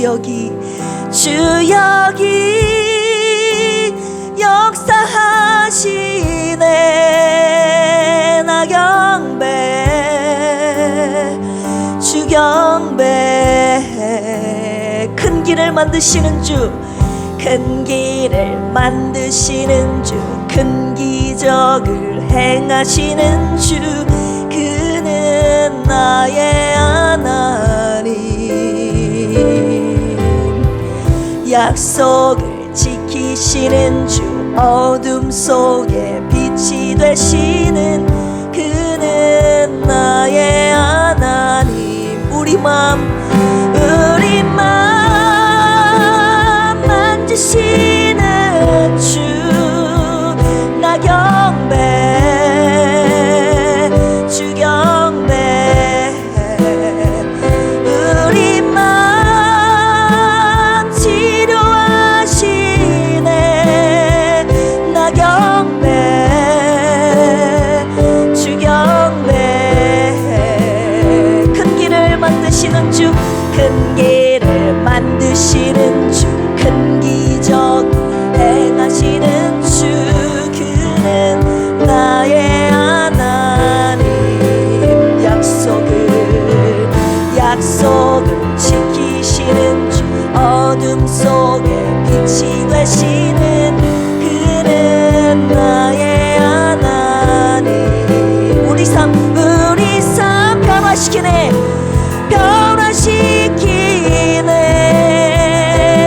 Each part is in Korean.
여기 역사하시네. 나 경배 주 경배. 큰 길을 만드시는 주, 큰 길을 만드시는 주, 큰 기적을 행하시는 주, 그는 나의 하나님. 약속을 지키시는 주, 어둠 속에 빛이 되시는 그는 나의 하나님. 우리 맘 만지시는 주, 나 경배 주 경배. 우리 맘 치료하시네. 나 경배 주 경배. 큰 길을 만드시는 주, 큰 길을 만드시는 주, 큰 기적 행하시는 주, 그는 나의 하나님. 약속을 지키시는 주, 어둠 속에 빛이 되시는 그는 나의 하나님. 우리 삶 변화시키네. 변화시키네.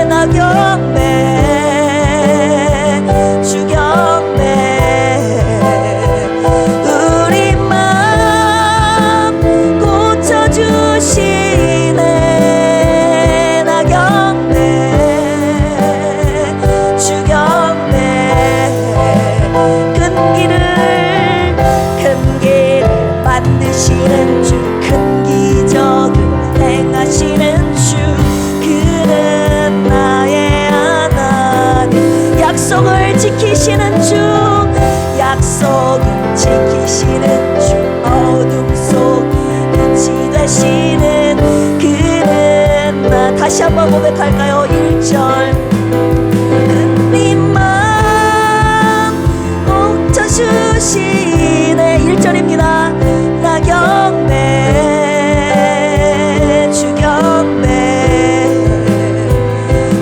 나 경배 주 경배. 우리 맘 고쳐주시네. 나 경배 주 경배. 큰 길을 만드시는 주, 큰 기적을 행하시는 주, 그는 나의 하나님. 약속을 지키시는 주, 약속을 지키시는 주, 어둠 속 빛이 되시는 그는 나. 다시 한번 고백할까요? 1절. 우리 맘 고쳐주시네. 1절입니다. 나 경배 주 경배.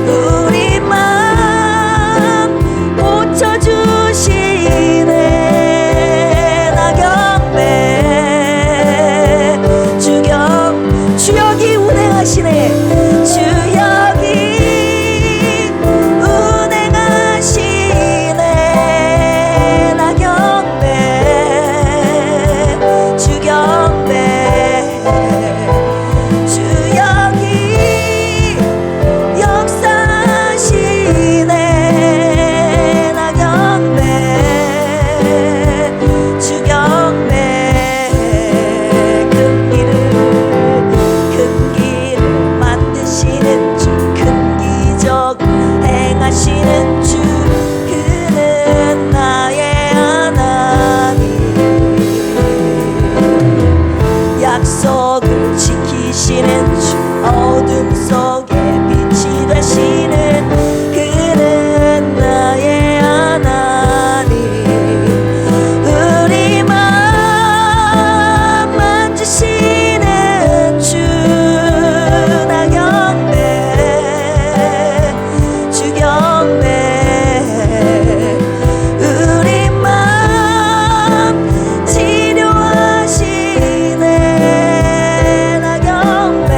우리 맘 고쳐주시네. 나 경배 주 경. 주역이 운행하시네. 주역이 운행하시네. 나 경배 주 경배. 주역이 역사하시네. 나 경배 주 경배. 큰 길을 만드시는 주, 큰 기적 행하시는 주, 그는 나의 하나님. 약속을 지키시는 주, 어둠 속에 빛이 되시는 그는 나의 하나님. 우리 맘 만지시는 주, 나 경배 주 경배. 우리 맘 치료하시네. 나 경배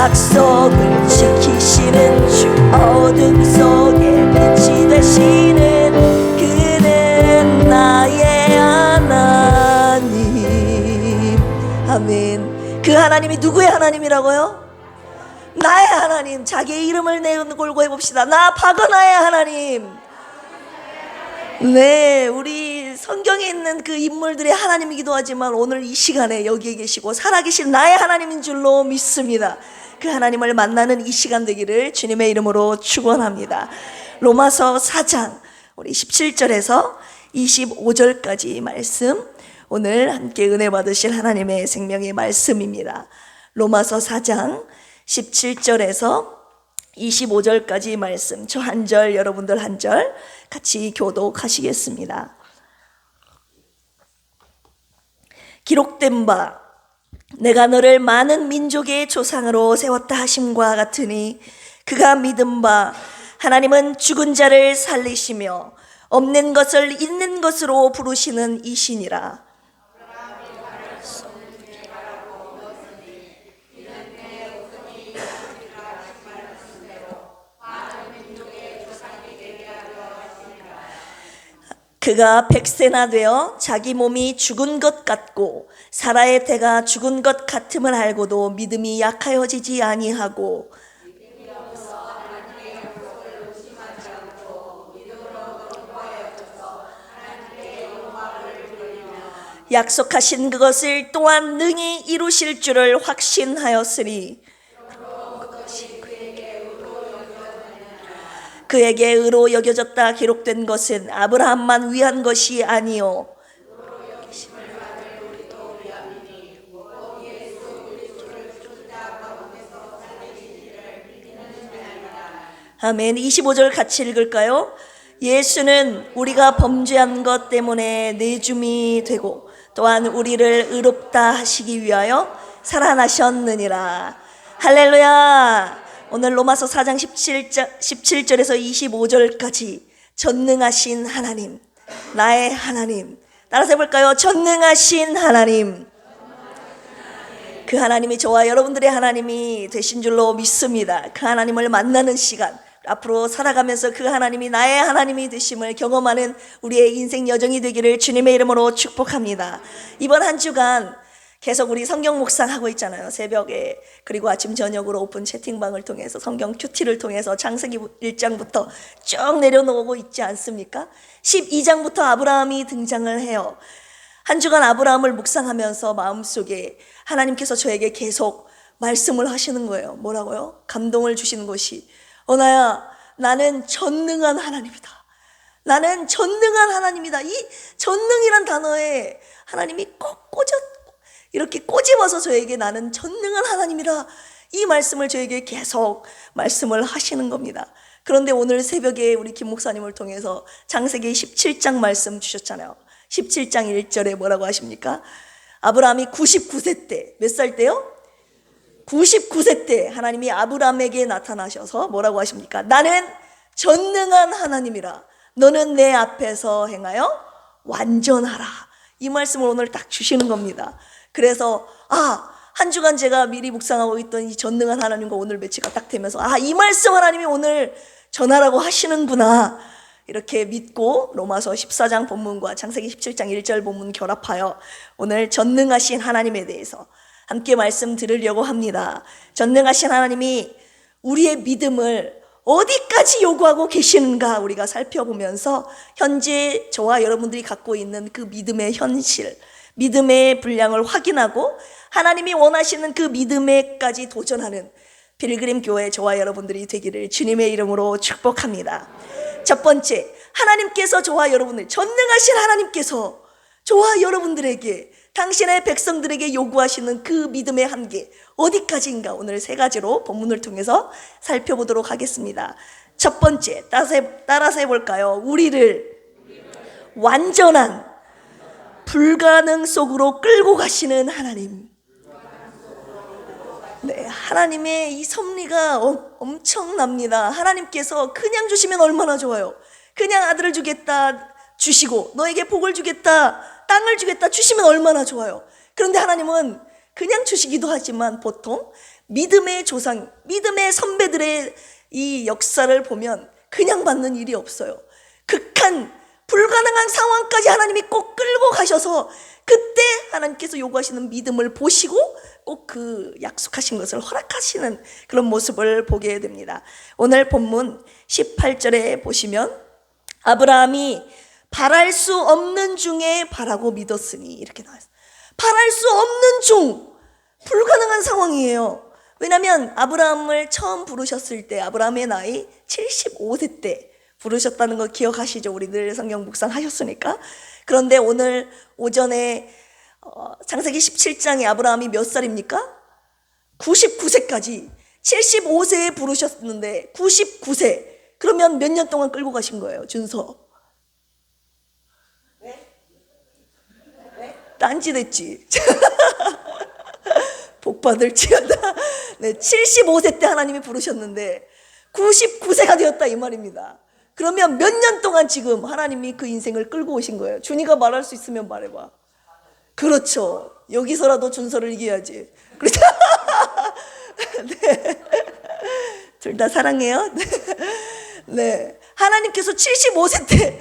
약속을 지키시는 주, 어둠 속에 빛이 되시는 그는 나의 하나님. 아멘. 그 하나님이 누구의 하나님이라고요? 나의 하나님. 자기의 이름을 내걸고 해봅시다. 나 박은하의 하나님. 네, 우리 성경에 있는 그 인물들의 하나님이기도 하지만 오늘 이 시간에 여기에 계시고 살아계신 나의 하나님인 줄로 믿습니다. 그 하나님을 만나는 이 시간 되기를 주님의 이름으로 축원합니다. 로마서 4장 우리 17절에서 25절까지 말씀, 오늘 함께 은혜 받으실 하나님의 생명의 말씀입니다. 로마서 4장 17절에서 25절까지 말씀, 저 한 절 여러분들 한 절 같이 교독하시겠습니다. 기록된 바 내가 너를 많은 민족의 조상으로 세웠다 하심과 같으니 그가 믿은 바 하나님은 죽은 자를 살리시며 없는 것을 있는 것으로 부르시는 이시니라. 그가 백세나 되어 자기 몸이 죽은 것 같고 사라의 태가 죽은 것 같음을 알고도 믿음이 약하여지지 아니하고 약속하신 그것을 또한 능히 이루실 줄을 확신하였으니 그에게 의로 여겨졌다 기록된 것은 아브라함만 위한 것이 아니요 아멘. 25절 같이 읽을까요? 예수는 우리가 범죄한 것 때문에 내줌이 되고 또한 우리를 의롭다 하시기 위하여 살아나셨느니라. 할렐루야. 오늘 로마서 4장 17절에서 25절까지 전능하신 하나님, 나의 하나님, 따라서 해볼까요? 전능하신 하나님. 그 하나님이 저와 여러분들의 하나님이 되신 줄로 믿습니다. 그 하나님을 만나는 시간, 앞으로 살아가면서 그 하나님이 나의 하나님이 되심을 경험하는 우리의 인생 여정이 되기를 주님의 이름으로 축복합니다. 이번 한 주간 계속 우리 성경 묵상하고 있잖아요. 새벽에, 그리고 아침 저녁으로 오픈 채팅방을 통해서 성경 큐티를 통해서 창세기 1장부터 쭉 내려놓고 있지 않습니까? 12장부터 아브라함이 등장을 해요. 한 주간 아브라함을 묵상하면서 마음속에 하나님께서 저에게 계속 말씀을 하시는 거예요. 뭐라고요? 감동을 주시는 것이, 언아야, 나는 전능한 하나님이다. 나는 전능한 하나님이다. 이 전능이란 단어에 하나님이 꼭 이렇게 꼬집어서 저에게 나는 전능한 하나님이라, 이 말씀을 저에게 계속 말씀을 하시는 겁니다. 그런데 오늘 새벽에 우리 김 목사님을 통해서 창세기 17장 말씀 주셨잖아요. 17장 1절에 뭐라고 하십니까? 아브라함이 99세 때, 몇 살 때요? 99세 때 하나님이 아브라함에게 나타나셔서 뭐라고 하십니까? 나는 전능한 하나님이라, 너는 내 앞에서 행하여 완전하라. 이 말씀을 오늘 딱 주시는 겁니다. 그래서 한 주간 제가 미리 묵상하고 있던 이 전능한 하나님과 오늘 매치가 딱 되면서 이 말씀 하나님이 오늘 전하라고 하시는구나, 이렇게 믿고 로마서 14장 본문과 창세기 17장 1절 본문 결합하여 오늘 전능하신 하나님에 대해서 함께 말씀 들으려고 합니다. 전능하신 하나님이 우리의 믿음을 어디까지 요구하고 계시는가 우리가 살펴보면서 현재 저와 여러분들이 갖고 있는 그 믿음의 현실, 믿음의 분량을 확인하고 하나님이 원하시는 그 믿음에까지 도전하는 필그림 교회 저와 여러분들이 되기를 주님의 이름으로 축복합니다. 첫 번째, 하나님께서 저와 여러분들, 전능하신 하나님께서 저와 여러분들에게, 당신의 백성들에게 요구하시는 그 믿음의 한계 어디까지인가 오늘 세 가지로 본문을 통해서 살펴보도록 하겠습니다. 첫 번째, 따라서 해볼까요? 우리를 완전한 불가능 속으로 끌고 가시는 하나님. 네, 하나님의 이 섭리가 엄청납니다. 하나님께서 그냥 주시면 얼마나 좋아요. 그냥 아들을 주겠다 주시고, 너에게 복을 주겠다, 땅을 주겠다 주시면 얼마나 좋아요. 그런데 하나님은 그냥 주시기도 하지만 보통 믿음의 조상, 믿음의 선배들의 이 역사를 보면 그냥 받는 일이 없어요. 극한 불가능한 상황까지 하나님이 꼭 끌고 가셔서 그때 하나님께서 요구하시는 믿음을 보시고 꼭 그 약속하신 것을 허락하시는 그런 모습을 보게 됩니다. 오늘 본문 18절에 보시면 아브라함이 바랄 수 없는 중에 바라고 믿었으니 이렇게 나와있어요. 바랄 수 없는 중, 불가능한 상황이에요. 왜냐하면 아브라함을 처음 부르셨을 때 아브라함의 나이 75세 때 부르셨다는 거 기억하시죠? 우리들 성경 묵상하셨으니까. 그런데 오늘 오전에 창세기 17장에 아브라함이 몇 살입니까? 99세까지 75세에 부르셨는데 99세. 그러면 몇 년 동안 끌고 가신 거예요, 준서? 딴짓했지. 복 받을지어다. 네, 75세 때 하나님이 부르셨는데 99세가 되었다 이 말입니다. 그러면 몇 년 동안 지금 하나님이 그 인생을 끌고 오신 거예요. 준이가 말할 수 있으면 말해봐. 그렇죠. 여기서라도 준서를 이겨야지. 그렇죠? 네. 둘 다 사랑해요. 네. 하나님께서 75세 때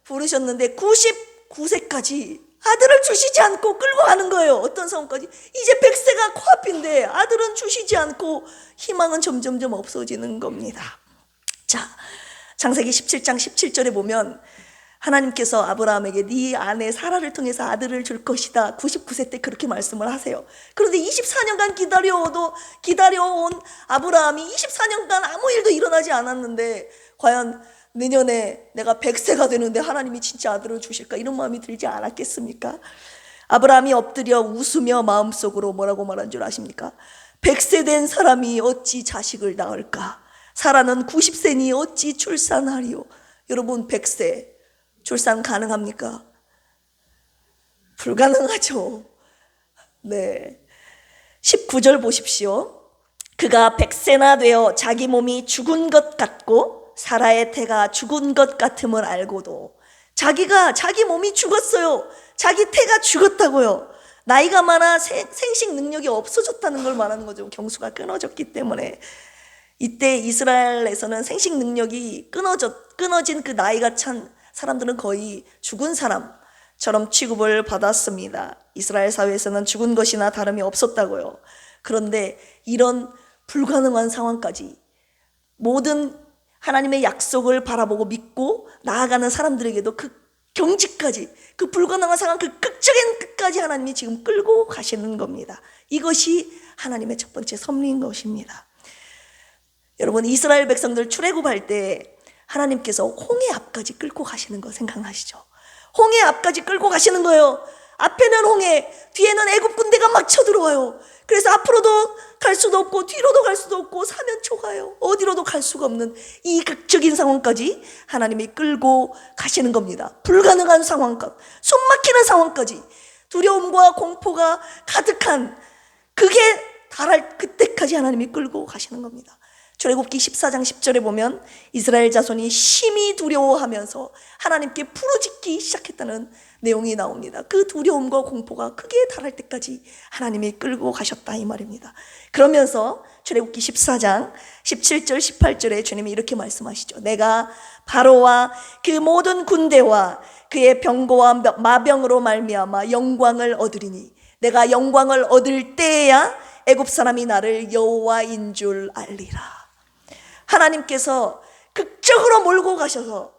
부르셨는데 99세까지 아들을 주시지 않고 끌고 가는 거예요. 어떤 상황까지? 이제 100세가 코앞인데 아들은 주시지 않고 희망은 점점점 없어지는 겁니다. 자, 창세기 17장 17절에 보면 하나님께서 아브라함에게 네 아내 사라를 통해서 아들을 줄 것이다. 99세 때 그렇게 말씀을 하세요. 그런데 24년간 기다려온 아브라함이 24년간 아무 일도 일어나지 않았는데 과연 내년에 내가 100세가 되는데 하나님이 진짜 아들을 주실까? 이런 마음이 들지 않았겠습니까? 아브라함이 엎드려 웃으며 마음속으로 뭐라고 말한 줄 아십니까? 100세 된 사람이 어찌 자식을 낳을까? 사라는 90세니 어찌 출산하리요? 여러분 100세 출산 가능합니까? 불가능하죠. 네. 19절 보십시오. 그가 100세나 되어 자기 몸이 죽은 것 같고 사라의 태가 죽은 것 같음을 알고도 자기 몸이 죽었어요. 자기 태가 죽었다고요. 나이가 많아 생식 능력이 없어졌다는 걸 말하는 거죠. 경수가 끊어졌기 때문에. 이때 이스라엘에서는 생식 능력이 끊어진 그 나이가 찬 사람들은 거의 죽은 사람처럼 취급을 받았습니다. 이스라엘 사회에서는 죽은 것이나 다름이 없었다고요. 그런데 이런 불가능한 상황까지 모든 하나님의 약속을 바라보고 믿고 나아가는 사람들에게도 그 경지까지, 그 불가능한 상황, 그 극적인 끝까지 하나님이 지금 끌고 가시는 겁니다. 이것이 하나님의 첫 번째 섭리인 것입니다. 여러분, 이스라엘 백성들 출애굽할 때 하나님께서 홍해 앞까지 끌고 가시는 거 생각나시죠? 홍해 앞까지 끌고 가시는 거예요. 앞에는 홍해, 뒤에는 애굽 군대가 막 쳐들어와요. 그래서 앞으로도 갈 수도 없고 뒤로도 갈 수도 없고 사면초가요. 어디로도 갈 수가 없는 이 극적인 상황까지 하나님이 끌고 가시는 겁니다. 불가능한 상황까지, 숨막히는 상황까지, 두려움과 공포가 가득한 그게 달할 그때까지 하나님이 끌고 가시는 겁니다. 출애굽기 14장 10절에 보면 이스라엘 자손이 심히 두려워하면서 하나님께 부르짖기 시작했다는 내용이 나옵니다. 그 두려움과 공포가 크게 달할 때까지 하나님이 끌고 가셨다 이 말입니다. 그러면서 출애굽기 14장 17절 18절에 주님이 이렇게 말씀하시죠. 내가 바로와 그 모든 군대와 그의 병거와 마병으로 말미암아 영광을 얻으리니 내가 영광을 얻을 때에야 애굽 사람이 나를 여호와인 줄 알리라. 하나님께서 극적으로 몰고 가셔서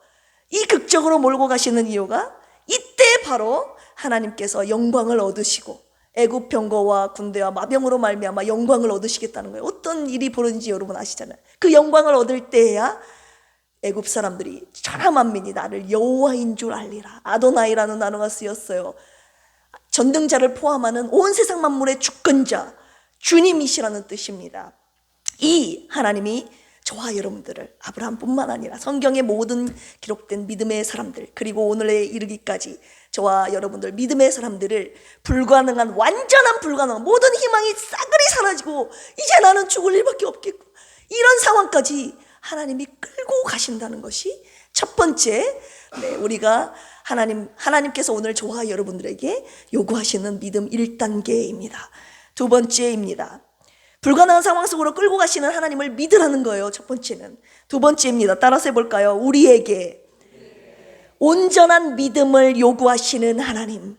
이 극적으로 몰고 가시는 이유가 이때 바로 하나님께서 영광을 얻으시고 애굽 병거와 군대와 마병으로 말미암아 영광을 얻으시겠다는 거예요. 어떤 일이 벌어진지 여러분 아시잖아요. 그 영광을 얻을 때야 애굽 사람들이 천하 만민이 나를 여호와인 줄 알리라. 아도나이라는 단어가 쓰였어요. 전등자를 포함하는 온 세상 만물의 주권자, 주님이시라는 뜻입니다. 이 하나님이 저와 여러분들을, 아브라함뿐만 아니라 성경의 모든 기록된 믿음의 사람들, 그리고 오늘에 이르기까지 저와 여러분들 믿음의 사람들을 불가능한, 완전한 불가능한 모든 희망이 싸그리 사라지고 이제 나는 죽을 일밖에 없겠고 이런 상황까지 하나님이 끌고 가신다는 것이 첫 번째, 우리가 하나님께서 오늘 저와 여러분들에게 요구하시는 믿음 1단계입니다. 두 번째입니다. 불가능한 상황 속으로 끌고 가시는 하나님을 믿으라는 거예요. 첫 번째는. 두 번째입니다. 따라서 해볼까요? 우리에게 온전한 믿음을 요구하시는 하나님.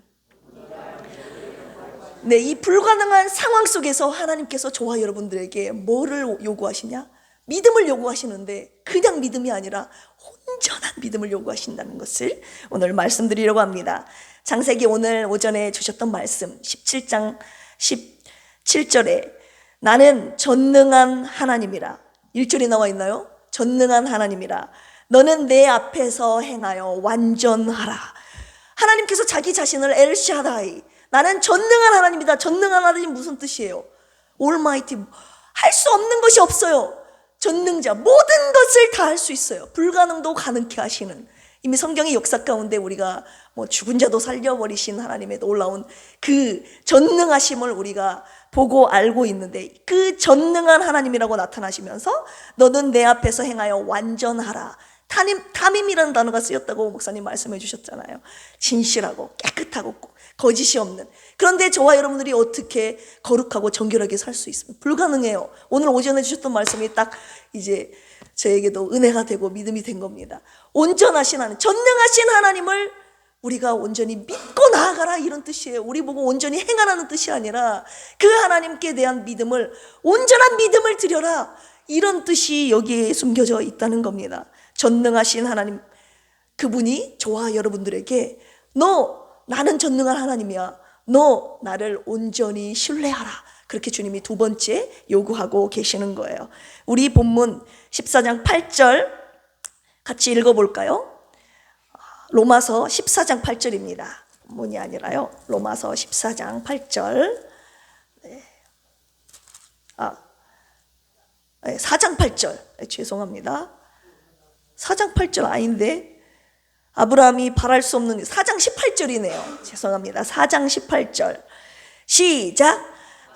네, 이 불가능한 상황 속에서 하나님께서 저와 여러분들에게 뭐를 요구하시냐? 믿음을 요구하시는데 그냥 믿음이 아니라 온전한 믿음을 요구하신다는 것을 오늘 말씀드리려고 합니다. 창세기 오늘 오전에 주셨던 말씀 17장 17절에 나는 전능한 하나님이라. 1절이 나와 있나요? 전능한 하나님이라. 너는 내 앞에서 행하여 완전하라. 하나님께서 자기 자신을 엘샤다이, 나는 전능한 하나님이다. 전능한 하나님 무슨 뜻이에요? 올마이티, 할 수 없는 것이 없어요. 전능자, 모든 것을 다 할 수 있어요. 불가능도 가능케 하시는, 이미 성경의 역사 가운데 우리가 죽은 자도 살려버리신 하나님의 놀라운 그 전능하심을 우리가 보고 알고 있는데, 그 전능한 하나님이라고 나타나시면서 너는 내 앞에서 행하여 완전하라. 탐임이라는 단어가 쓰였다고 목사님 말씀해 주셨잖아요. 진실하고 깨끗하고 거짓이 없는. 그런데 저와 여러분들이 어떻게 거룩하고 정결하게 살 수 있습니까? 불가능해요. 오늘 오전에 주셨던 말씀이 딱 이제 저에게도 은혜가 되고 믿음이 된 겁니다. 온전하신 하나님, 전능하신 하나님을 우리가 온전히 믿고 나아가라, 이런 뜻이에요. 우리 보고 온전히 행하라는 뜻이 아니라 그 하나님께 대한 믿음을, 온전한 믿음을 드려라, 이런 뜻이 여기에 숨겨져 있다는 겁니다. 전능하신 하나님, 그분이 저와 여러분들에게 나는 전능한 하나님이야, 너 나를 온전히 신뢰하라, 그렇게 주님이 두 번째 요구하고 계시는 거예요. 우리 본문 14장 8절 같이 읽어볼까요? 로마서 14장 8절입니다. 본문이 아니라요. 로마서 14장 8절. 네. 4장 8절. 죄송합니다. 4장 8절 아닌데, 아브라함이 바랄 수 없는, 4장 18절이네요. 죄송합니다. 4장 18절. 시작.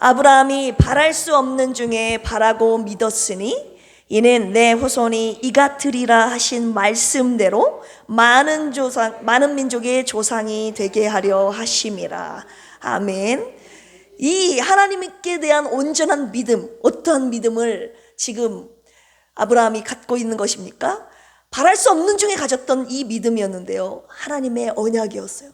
아브라함이 바랄 수 없는 중에 바라고 믿었으니 이는 내 후손이 이가 되리라 하신 말씀대로 많은 민족의 조상이 되게 하려 하심이라. 아멘. 이 하나님께 대한 온전한 믿음, 어떠한 믿음을 지금 아브라함이 갖고 있는 것입니까? 바랄 수 없는 중에 가졌던 이 믿음이었는데요, 하나님의 언약이었어요.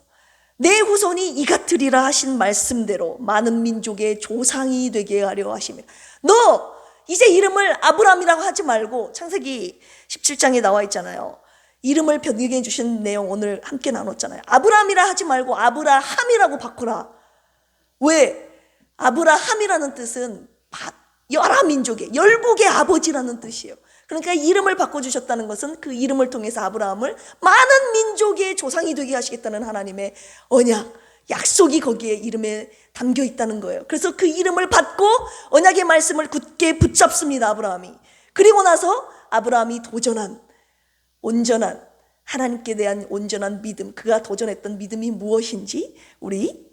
내 후손이 이가 되리라 하신 말씀대로 많은 민족의 조상이 되게 하려 하심이라. 너 이제 이름을 아브라함이라고 하지 말고, 창세기 17장에 나와 있잖아요. 이름을 변경해 주신 내용 오늘 함께 나눴잖아요. 아브라함이라 하지 말고 아브라함이라고 바꾸라. 왜? 아브라함이라는 뜻은 여러 민족의, 열국의 아버지라는 뜻이에요. 그러니까 이름을 바꿔주셨다는 것은 그 이름을 통해서 아브라함을 많은 민족의 조상이 되게 하시겠다는 하나님의 언약, 약속이 거기에 이름에 담겨 있다는 거예요. 그래서 그 이름을 받고 언약의 말씀을 굳게 붙잡습니다, 아브라함이. 그리고 나서 아브라함이 도전한 온전한, 하나님께 대한 온전한 믿음, 그가 도전했던 믿음이 무엇인지 우리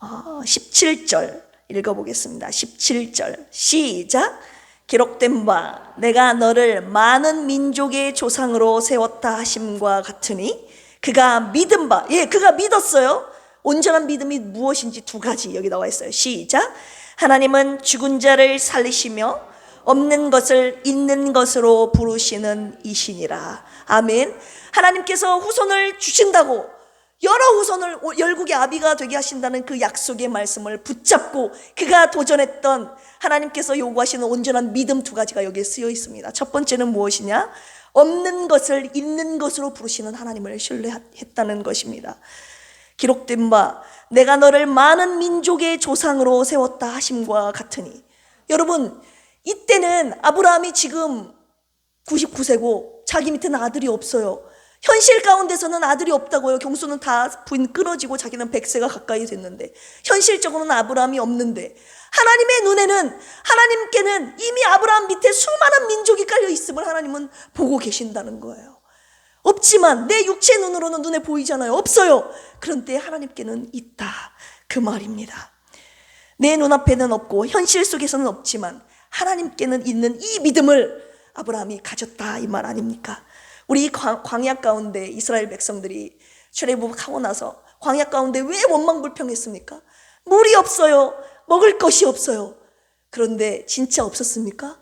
17절 읽어보겠습니다. 17절 시작. 기록된 바 내가 너를 많은 민족의 조상으로 세웠다 하심과 같으니 그가 믿은 바, 그가 믿었어요. 온전한 믿음이 무엇인지 두 가지 여기 나와 있어요. 시작. 하나님은 죽은 자를 살리시며 없는 것을 있는 것으로 부르시는 이시니라. 아멘. 하나님께서 후손을 주신다고, 여러 후손을 열국의 아비가 되게 하신다는 그 약속의 말씀을 붙잡고 그가 도전했던, 하나님께서 요구하시는 온전한 믿음 두 가지가 여기에 쓰여 있습니다. 첫 번째는 무엇이냐? 없는 것을 있는 것으로 부르시는 하나님을 신뢰했다는 것입니다. 기록된 바 내가 너를 많은 민족의 조상으로 세웠다 하심과 같으니. 여러분, 이때는 아브라함이 지금 99세고 자기 밑에는 아들이 없어요. 현실 가운데서는 아들이 없다고요. 경수는 다 부인 끊어지고 자기는 100세가 가까이 됐는데, 현실적으로는 아브라함이 없는데, 하나님의 눈에는, 하나님께는 이미 아브라함 밑에 수많은 민족이 깔려 있음을 하나님은 보고 계신다는 거예요. 없지만 내 육체 눈으로는 눈에 보이잖아요. 없어요. 그런데 하나님께는 있다, 그 말입니다. 내 눈앞에는 없고 현실 속에서는 없지만 하나님께는 있는 이 믿음을 아브라함이 가졌다, 이 말 아닙니까? 우리 광야 가운데 이스라엘 백성들이 출애굽하고 나서 광야 가운데 왜 원망불평했습니까? 물이 없어요. 먹을 것이 없어요. 그런데 진짜 없었습니까?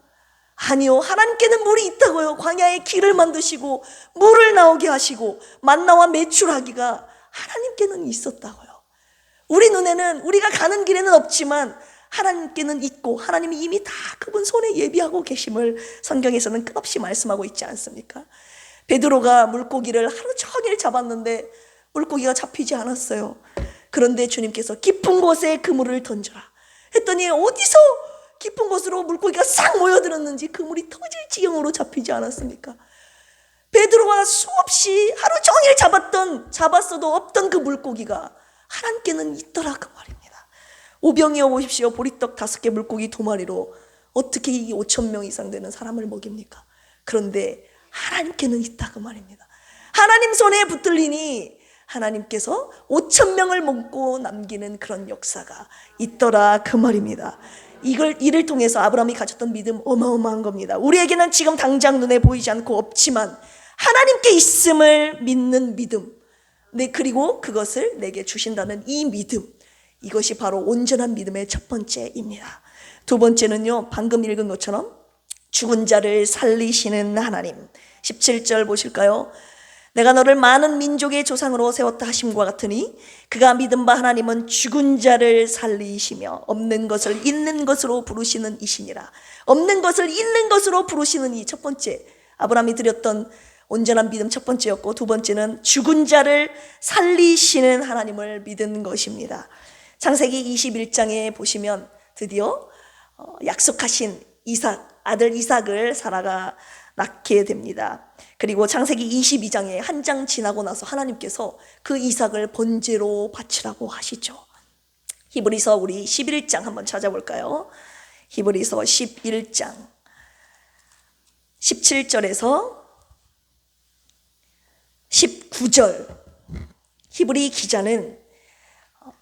아니요. 하나님께는 물이 있다고요. 광야에 길을 만드시고 물을 나오게 하시고 만나와 메추라기가 하나님께는 있었다고요. 우리 눈에는, 우리가 가는 길에는 없지만 하나님께는 있고 하나님이 이미 다 그분 손에 예비하고 계심을 성경에서는 끝없이 말씀하고 있지 않습니까? 베드로가 물고기를 하루 종일 잡았는데 물고기가 잡히지 않았어요. 그런데 주님께서 깊은 곳에 그물을 던져라 했더니 어디서 깊은 곳으로 물고기가 싹 모여들었는지 그물이 터질 지경으로 잡히지 않았습니까? 베드로가 수없이 하루 종일 잡았어도 없던 그 물고기가 하나님께는 있더라 그 말입니다. 오병이어 보십시오. 보리떡 5개 물고기 2마리로 어떻게 이 5,000명 이상 되는 사람을 먹입니까? 그런데 하나님께는 있다 그 말입니다. 하나님 손에 붙들리니 하나님께서 5,000명을 먹고 남기는 그런 역사가 있더라 그 말입니다. 이를 통해서 아브라함이 가졌던 믿음 어마어마한 겁니다. 우리에게는 지금 당장 눈에 보이지 않고 없지만 하나님께 있음을 믿는 믿음, 네, 그리고 그것을 내게 주신다는 이 믿음, 이것이 바로 온전한 믿음의 첫 번째입니다. 두 번째는요, 방금 읽은 것처럼 죽은 자를 살리시는 하나님. 17절 보실까요? 내가 너를 많은 민족의 조상으로 세웠다 하심과 같으니 그가 믿은 바 하나님은 죽은 자를 살리시며 없는 것을 있는 것으로 부르시는 이시니라. 없는 것을 있는 것으로 부르시는 이 첫 번째, 아브라함이 드렸던 온전한 믿음 첫 번째였고, 두 번째는 죽은 자를 살리시는 하나님을 믿은 것입니다. 창세기 21장에 보시면 드디어 약속하신 아들 이삭을 사라가 낳게 됩니다. 그리고 창세기 22장에 한 장 지나고 나서 하나님께서 그 이삭을 번제로 바치라고 하시죠. 히브리서 우리 11장 한번 찾아볼까요? 히브리서 11장 17절에서 19절. 히브리 기자는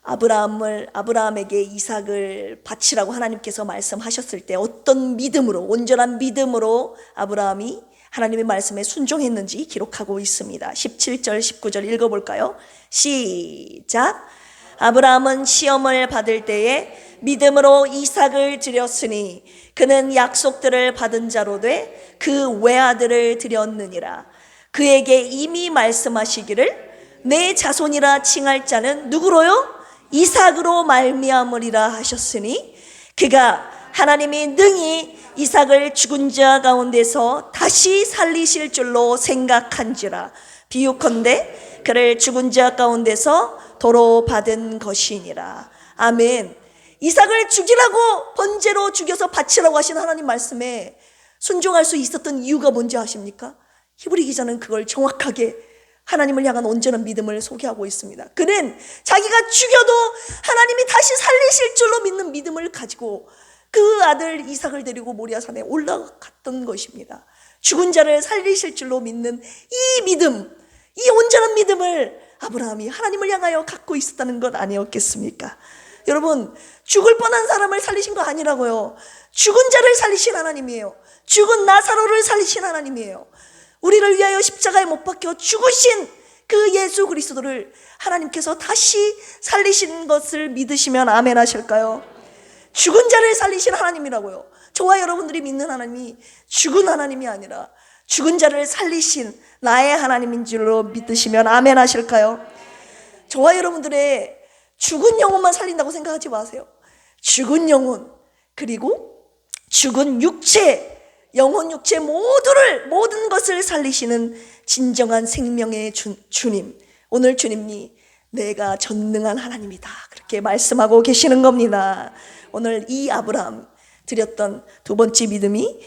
아브라함에게 이삭을 바치라고 하나님께서 말씀하셨을 때 어떤 믿음으로, 온전한 믿음으로 아브라함이 하나님의 말씀에 순종했는지 기록하고 있습니다. 17절 19절 읽어볼까요? 시작. 아브라함은 시험을 받을 때에 믿음으로 이삭을 드렸으니 그는 약속들을 받은 자로 돼 그 외아들을 드렸느니라. 그에게 이미 말씀하시기를 내 자손이라 칭할 자는 누구로요? 이삭으로 말미암으리라 하셨으니 그가 하나님이 능히 이삭을 죽은 자 가운데서 다시 살리실 줄로 생각한지라. 비유컨대 그를 죽은 자 가운데서 도로 받은 것이니라. 아멘. 이삭을 죽이라고 번제로 죽여서 바치라고 하신 하나님 말씀에 순종할 수 있었던 이유가 뭔지 아십니까? 히브리 기자는 그걸 정확하게 하나님을 향한 온전한 믿음을 소개하고 있습니다. 그는 자기가 죽여도 하나님이 다시 살리실 줄로 믿는 믿음을 가지고 그 아들 이삭을 데리고 모리아산에 올라갔던 것입니다. 죽은 자를 살리실 줄로 믿는 이 믿음, 이 온전한 믿음을 아브라함이 하나님을 향하여 갖고 있었다는 것 아니었겠습니까? 여러분, 죽을 뻔한 사람을 살리신 거 아니라고요. 죽은 자를 살리신 하나님이에요. 죽은 나사로를 살리신 하나님이에요. 우리를 위하여 십자가에 못 박혀 죽으신 그 예수 그리스도를 하나님께서 다시 살리신 것을 믿으시면 아멘 하실까요? 죽은 자를 살리신 하나님이라고요. 저와 여러분들이 믿는 하나님이 죽은 하나님이 아니라 죽은 자를 살리신 나의 하나님인 줄로 믿으시면 아멘 하실까요? 저와 여러분들의 죽은 영혼만 살린다고 생각하지 마세요. 죽은 영혼, 그리고 죽은 육체, 영혼 육체 모든 것을 살리시는 진정한 생명의 주님. 오늘 주님이 내가 전능한 하나님이다, 그렇게 말씀하고 계시는 겁니다. 오늘 이 아브라함 드렸던 두 번째 믿음이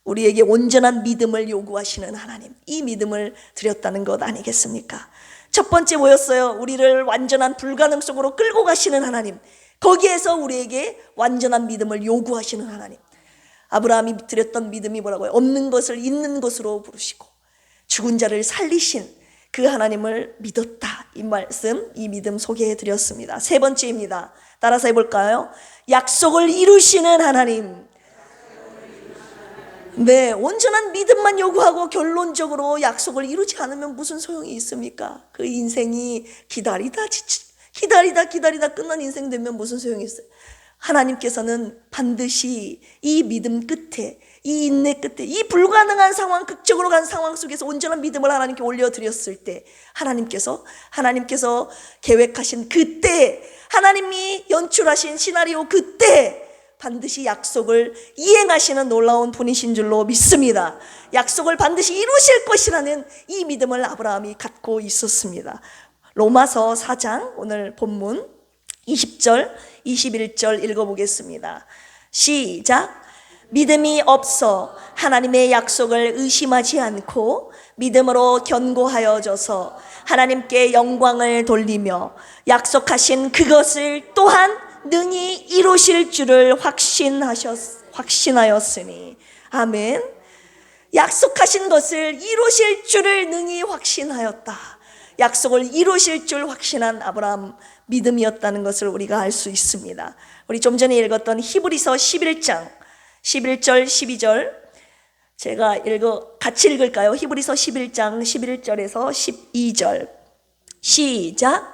우리에게 온전한 믿음을 요구하시는 하나님, 이 믿음을 드렸다는 것 아니겠습니까? 첫 번째 뭐였어요? 우리를 완전한 불가능 속으로 끌고 가시는 하나님, 거기에서 우리에게 완전한 믿음을 요구하시는 하나님. 아브라함이 드렸던 믿음이 뭐라고요? 없는 것을 있는 것으로 부르시고 죽은 자를 살리신 그 하나님을 믿었다. 이 말씀, 이 믿음 소개해 드렸습니다. 세 번째입니다. 따라서 해볼까요? 약속을 이루시는 하나님. 네, 온전한 믿음만 요구하고 결론적으로 약속을 이루지 않으면 무슨 소용이 있습니까? 그 인생이 기다리다 끝난 인생 되면 무슨 소용이 있어요? 하나님께서는 반드시 이 믿음 끝에, 이 인내 끝에, 이 불가능한 상황, 극적으로 간 상황 속에서 온전한 믿음을 하나님께 올려드렸을 때 하나님께서 계획하신 그때, 하나님이 연출하신 시나리오 그때 반드시 약속을 이행하시는 놀라운 분이신 줄로 믿습니다. 약속을 반드시 이루실 것이라는 이 믿음을 아브라함이 갖고 있었습니다. 로마서 4장 오늘 본문 20절 21절 읽어보겠습니다. 시작. 믿음이 없어 하나님의 약속을 의심하지 않고 믿음으로 견고하여져서 하나님께 영광을 돌리며 약속하신 그것을 또한 능히 이루실 줄을 확신하였으니. 아멘. 약속하신 것을 이루실 줄을 능히 확신하였다. 약속을 이루실 줄 확신한 아브라함 믿음이었다는 것을 우리가 알 수 있습니다. 우리 좀 전에 읽었던 히브리서 11장 11절 12절 제가 같이 읽을까요? 히브리서 11장 11절에서 12절 시작.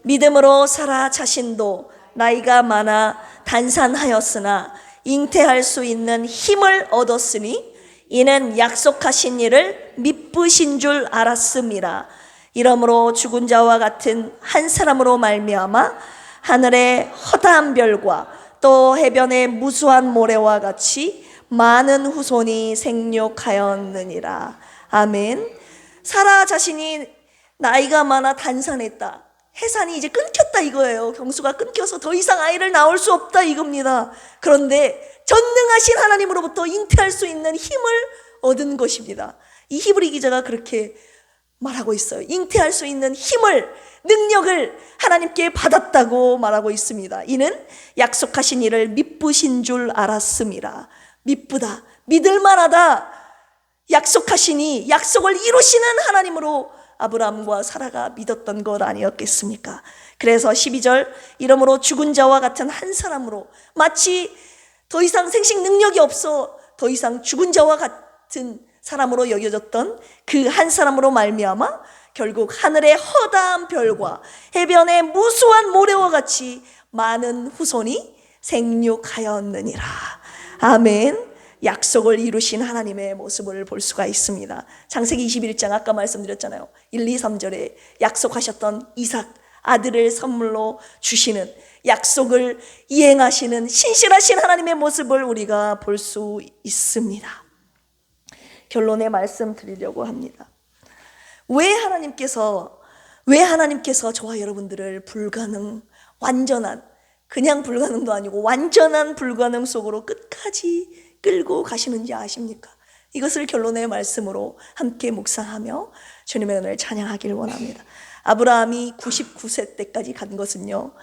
믿음으로 사라 자신도 나이가 많아 단산하였으나 잉태할 수 있는 힘을 얻었으니 이는 약속하신 일을 미쁘신 줄 알았음이라. 이러므로 죽은 자와 같은 한 사람으로 말미암아 하늘의 허다한 별과 또 해변의 무수한 모래와 같이 많은 후손이 생육하였느니라. 아멘. 사라 자신이 나이가 많아 단산했다. 해산이 이제 끊겼다 이거예요. 경수가 끊겨서 더 이상 아이를 낳을 수 없다 이겁니다. 그런데 전능하신 하나님으로부터 잉태할 수 있는 힘을 얻은 것입니다. 이 히브리 기자가 그렇게 말하고 있어요. 잉태할 수 있는 힘을, 능력을 하나님께 받았다고 말하고 있습니다. 이는 약속하신 일을 미쁘신 줄 알았음이라. 미쁘다, 믿을만하다. 약속하시니 약속을 이루시는 하나님으로 아브라함과 사라가 믿었던 것 아니었겠습니까? 그래서 12절 이러므로 죽은 자와 같은 한 사람으로, 마치 더 이상 생식 능력이 없어 더 이상 죽은 자와 같은 사람으로 여겨졌던 그 한 사람으로 말미암아 결국 하늘의 허다한 별과 해변의 무수한 모래와 같이 많은 후손이 생육하였느니라. 아멘. 약속을 이루신 하나님의 모습을 볼 수가 있습니다. 창세기 21장 아까 말씀드렸잖아요. 1, 2, 3절에 약속하셨던 이삭 아들을 선물로 주시는, 약속을 이행하시는 신실하신 하나님의 모습을 우리가 볼 수 있습니다. 결론의 말씀 드리려고 합니다. 왜 하나님께서 저와 여러분들을 완전한, 그냥 불가능도 아니고 완전한 불가능 속으로 끝까지 끌고 가시는지 아십니까? 이것을 결론의 말씀으로 함께 묵상하며 주님의 은혜를 찬양하길 원합니다. 아브라함이 99세 때까지 간 것은요,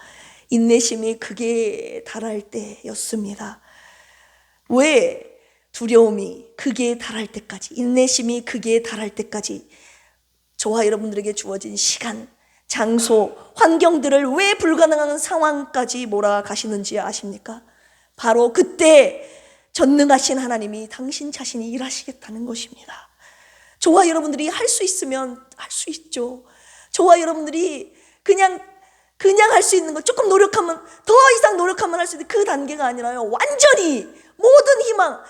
인내심이 극에 달할 때였습니다. 왜 두려움이 극에 달할 때까지, 인내심이 극에 달할 때까지 저와 여러분들에게 주어진 시간, 장소, 환경들을 왜 불가능한 상황까지 몰아가시는지 아십니까? 바로 그때 전능하신 하나님이 당신 자신이 일하시겠다는 것입니다. 저와 여러분들이 할 수 있으면 할 수 있죠. 저와 여러분들이 그냥 할 수 있는 거, 조금 노력하면, 더 이상 노력하면 할 수 있는 그 단계가 아니라요, 완전히 모든 희망,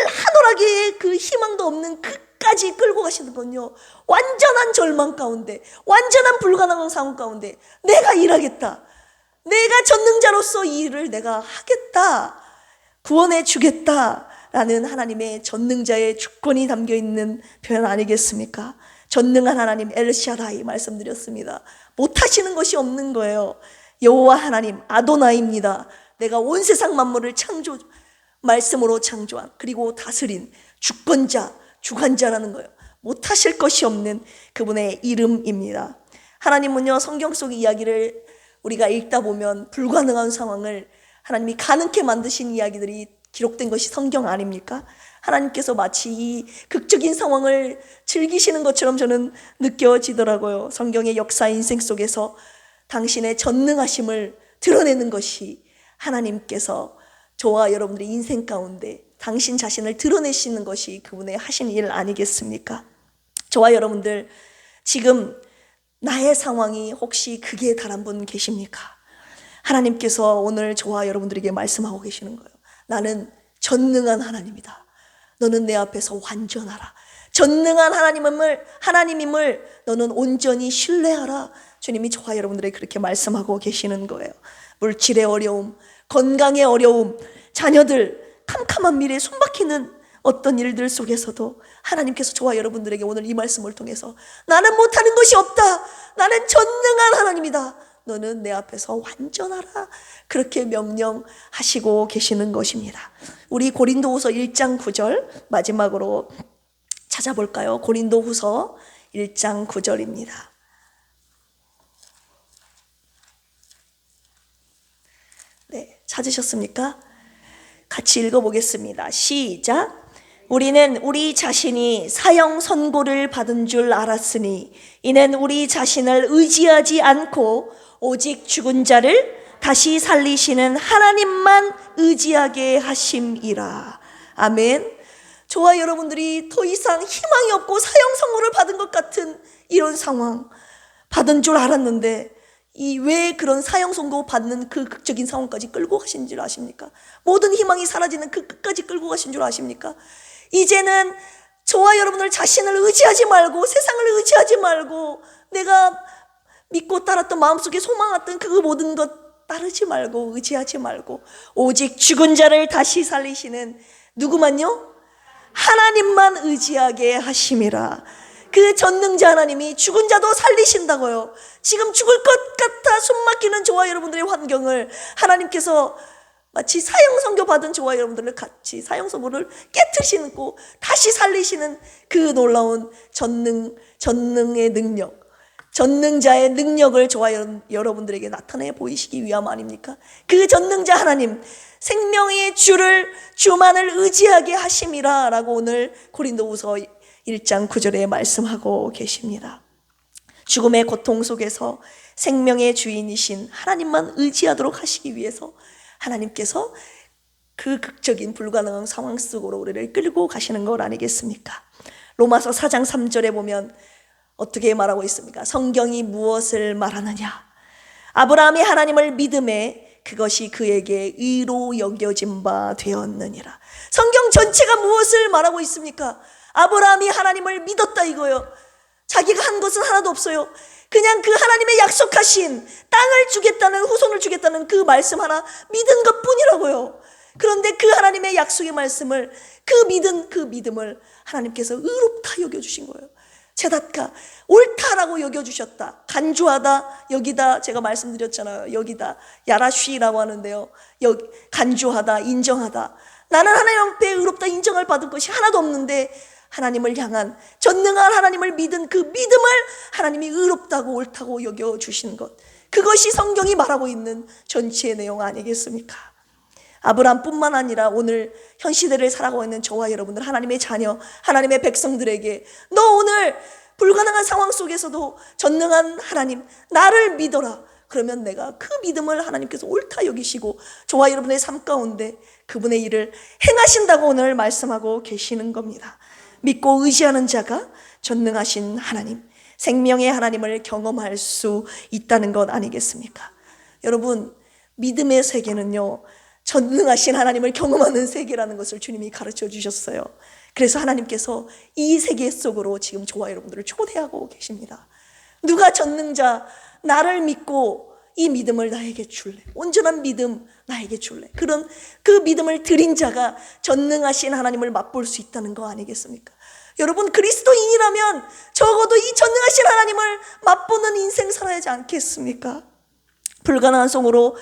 한올하게 그 희망도 없는 끝까지 끌고 가시는 건요, 완전한 절망 가운데, 완전한 불가능한 상황 가운데 내가 일하겠다, 내가 전능자로서 이 일을 내가 하겠다, 구원해 주겠다라는 하나님의 전능자의 주권이 담겨있는 표현 아니겠습니까? 전능한 하나님 엘샤다이 말씀드렸습니다. 못하시는 것이 없는 거예요. 여호와 하나님 아도나이입니다. 내가 온 세상 만물을 말씀으로 창조한, 그리고 다스린 주권자, 주관자라는 거예요. 못하실 것이 없는 그분의 이름입니다. 하나님은요, 성경 속 이야기를 우리가 읽다 보면 불가능한 상황을 하나님이 가능케 만드신 이야기들이 기록된 것이 성경 아닙니까? 하나님께서 마치 이 극적인 상황을 즐기시는 것처럼 저는 느껴지더라고요. 성경의 역사 인생 속에서 당신의 전능하심을 드러내는 것이 하나님께서 저와 여러분들의 인생 가운데 당신 자신을 드러내시는 것이 그분의 하신 일 아니겠습니까? 저와 여러분들 지금 나의 상황이 혹시 극에 달한 분 계십니까? 하나님께서 오늘 저와 여러분들에게 말씀하고 계시는 거예요. 나는 전능한 하나님이다. 너는 내 앞에서 완전하라. 전능한 하나님임을 너는 온전히 신뢰하라. 주님이 저와 여러분들에게 그렇게 말씀하고 계시는 거예요. 물질의 어려움, 건강의 어려움, 자녀들 캄캄한 미래에 숨막히는 어떤 일들 속에서도 하나님께서 저와 여러분들에게 오늘 이 말씀을 통해서 나는 못하는 것이 없다. 나는 전능한 하나님이다. 너는 내 앞에서 완전하라. 그렇게 명령하시고 계시는 것입니다. 우리 고린도후서 1장 9절 마지막으로 찾아볼까요? 고린도후서 1장 9절입니다. 네, 찾으셨습니까? 같이 읽어보겠습니다. 시작. 우리는 우리 자신이 사형 선고를 받은 줄 알았으니 이는 우리 자신을 의지하지 않고 오직 죽은 자를 다시 살리시는 하나님만 의지하게 하심이라. 아멘. 저와 여러분들이 더 이상 희망이 없고 사형 선고를 받은 것 같은 이런 상황 받은 줄 알았는데 왜 그런 사형 선고 받는 그 극적인 상황까지 끌고 가신 줄 아십니까? 모든 희망이 사라지는 그 끝까지 끌고 가신 줄 아십니까? 이제는 저와 여러분들 자신을 의지하지 말고 세상을 의지하지 말고 내가 믿고 따랐던 마음속에 소망했던 그 모든 것 따르지 말고 의지하지 말고 오직 죽은 자를 다시 살리시는 누구만요? 하나님만 의지하게 하심이라. 그 전능자 하나님이 죽은 자도 살리신다고요. 지금 죽을 것 같아 숨막히는 저와 여러분들의 환경을 하나님께서 마치 사형 선고 받은 저와 여러분들을 같이 사형 선고를 깨트리시고 다시 살리시는 그 놀라운 전능의 능력, 전능자의 능력을 저와 여러분들에게 나타내 보이시기 위함 아닙니까? 그 전능자 하나님, 생명의 주만을 의지하게 하심이라 라고 오늘 고린도후서 1장 9절에 말씀하고 계십니다. 죽음의 고통 속에서 생명의 주인이신 하나님만 의지하도록 하시기 위해서 하나님께서 그 극적인 불가능한 상황 속으로 우리를 끌고 가시는 것 아니겠습니까? 로마서 4장 3절에 보면 어떻게 말하고 있습니까? 성경이 무엇을 말하느냐? 아브라함이 하나님을 믿음에 그것이 그에게 의로 여겨진 바 되었느니라. 성경 전체가 무엇을 말하고 있습니까? 아브라함이 하나님을 믿었다 이거요. 자기가 한 것은 하나도 없어요. 그냥 그 하나님의 약속하신 땅을 주겠다는, 후손을 주겠다는 그 말씀 하나 믿은 것 뿐이라고요. 그런데 그 하나님의 약속의 말씀을, 그 믿음을 하나님께서 의롭다 여겨주신 거예요. 제닷가 옳다라고 여겨주셨다. 간주하다, 여기다 제가 말씀드렸잖아요. 여기다 야라쉬라고 하는데요. 여기 간주하다, 인정하다. 나는 하나님 앞에 의롭다 인정을 받은 것이 하나도 없는데 하나님을 향한 전능한 하나님을 믿은 그 믿음을 하나님이 의롭다고 옳다고 여겨주시는 것, 그것이 성경이 말하고 있는 전체의 내용 아니겠습니까? 아브라함뿐만 아니라 오늘 현 시대를 살아가고 있는 저와 여러분들, 하나님의 자녀, 하나님의 백성들에게 너 오늘 불가능한 상황 속에서도 전능한 하나님 나를 믿어라. 그러면 내가 그 믿음을 하나님께서 옳다 여기시고 저와 여러분의 삶 가운데 그분의 일을 행하신다고 오늘 말씀하고 계시는 겁니다. 믿고 의지하는 자가 전능하신 하나님, 생명의 하나님을 경험할 수 있다는 것 아니겠습니까? 여러분, 믿음의 세계는요, 전능하신 하나님을 경험하는 세계라는 것을 주님이 가르쳐 주셨어요. 그래서 하나님께서 이 세계 속으로 지금 저와 여러분들을 초대하고 계십니다. 누가 전능자 나를 믿고 이 믿음을 나에게 줄래? 온전한 믿음 나에게 줄래? 그런 그 믿음을 드린 자가 전능하신 하나님을 맛볼 수 있다는 거 아니겠습니까? 여러분, 그리스도인이라면 적어도 이 전능하신 하나님을 맛보는 인생 살아야 하지 않겠습니까? 불가능 속으로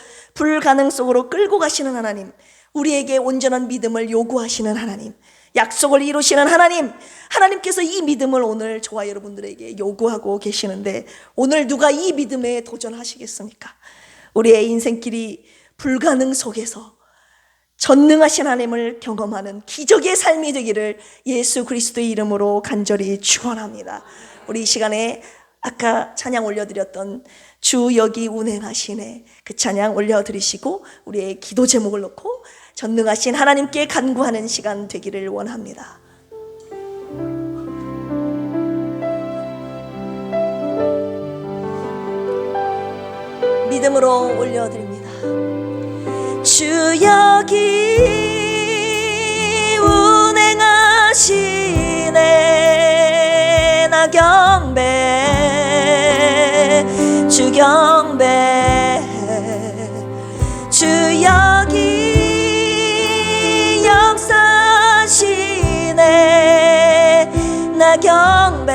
끌고 가시는 하나님, 우리에게 온전한 믿음을 요구하시는 하나님, 약속을 이루시는 하나님, 하나님께서 이 믿음을 오늘 저와 여러분들에게 요구하고 계시는데 오늘 누가 이 믿음에 도전하시겠습니까? 우리의 인생길이 불가능 속에서 전능하신 하나님을 경험하는 기적의 삶이 되기를 예수 그리스도의 이름으로 간절히 축원합니다. 우리 이 시간에 아까 찬양 올려드렸던 주 여기 운행하시네, 그 찬양 올려드리시고 우리의 기도 제목을 놓고 전능하신 하나님께 간구하는 시간 되기를 원합니다. 믿음으로 올려드립니다. 주 여기 운행하시네. 나 경배 주 경배 주 여기 역사하시네. 나 경배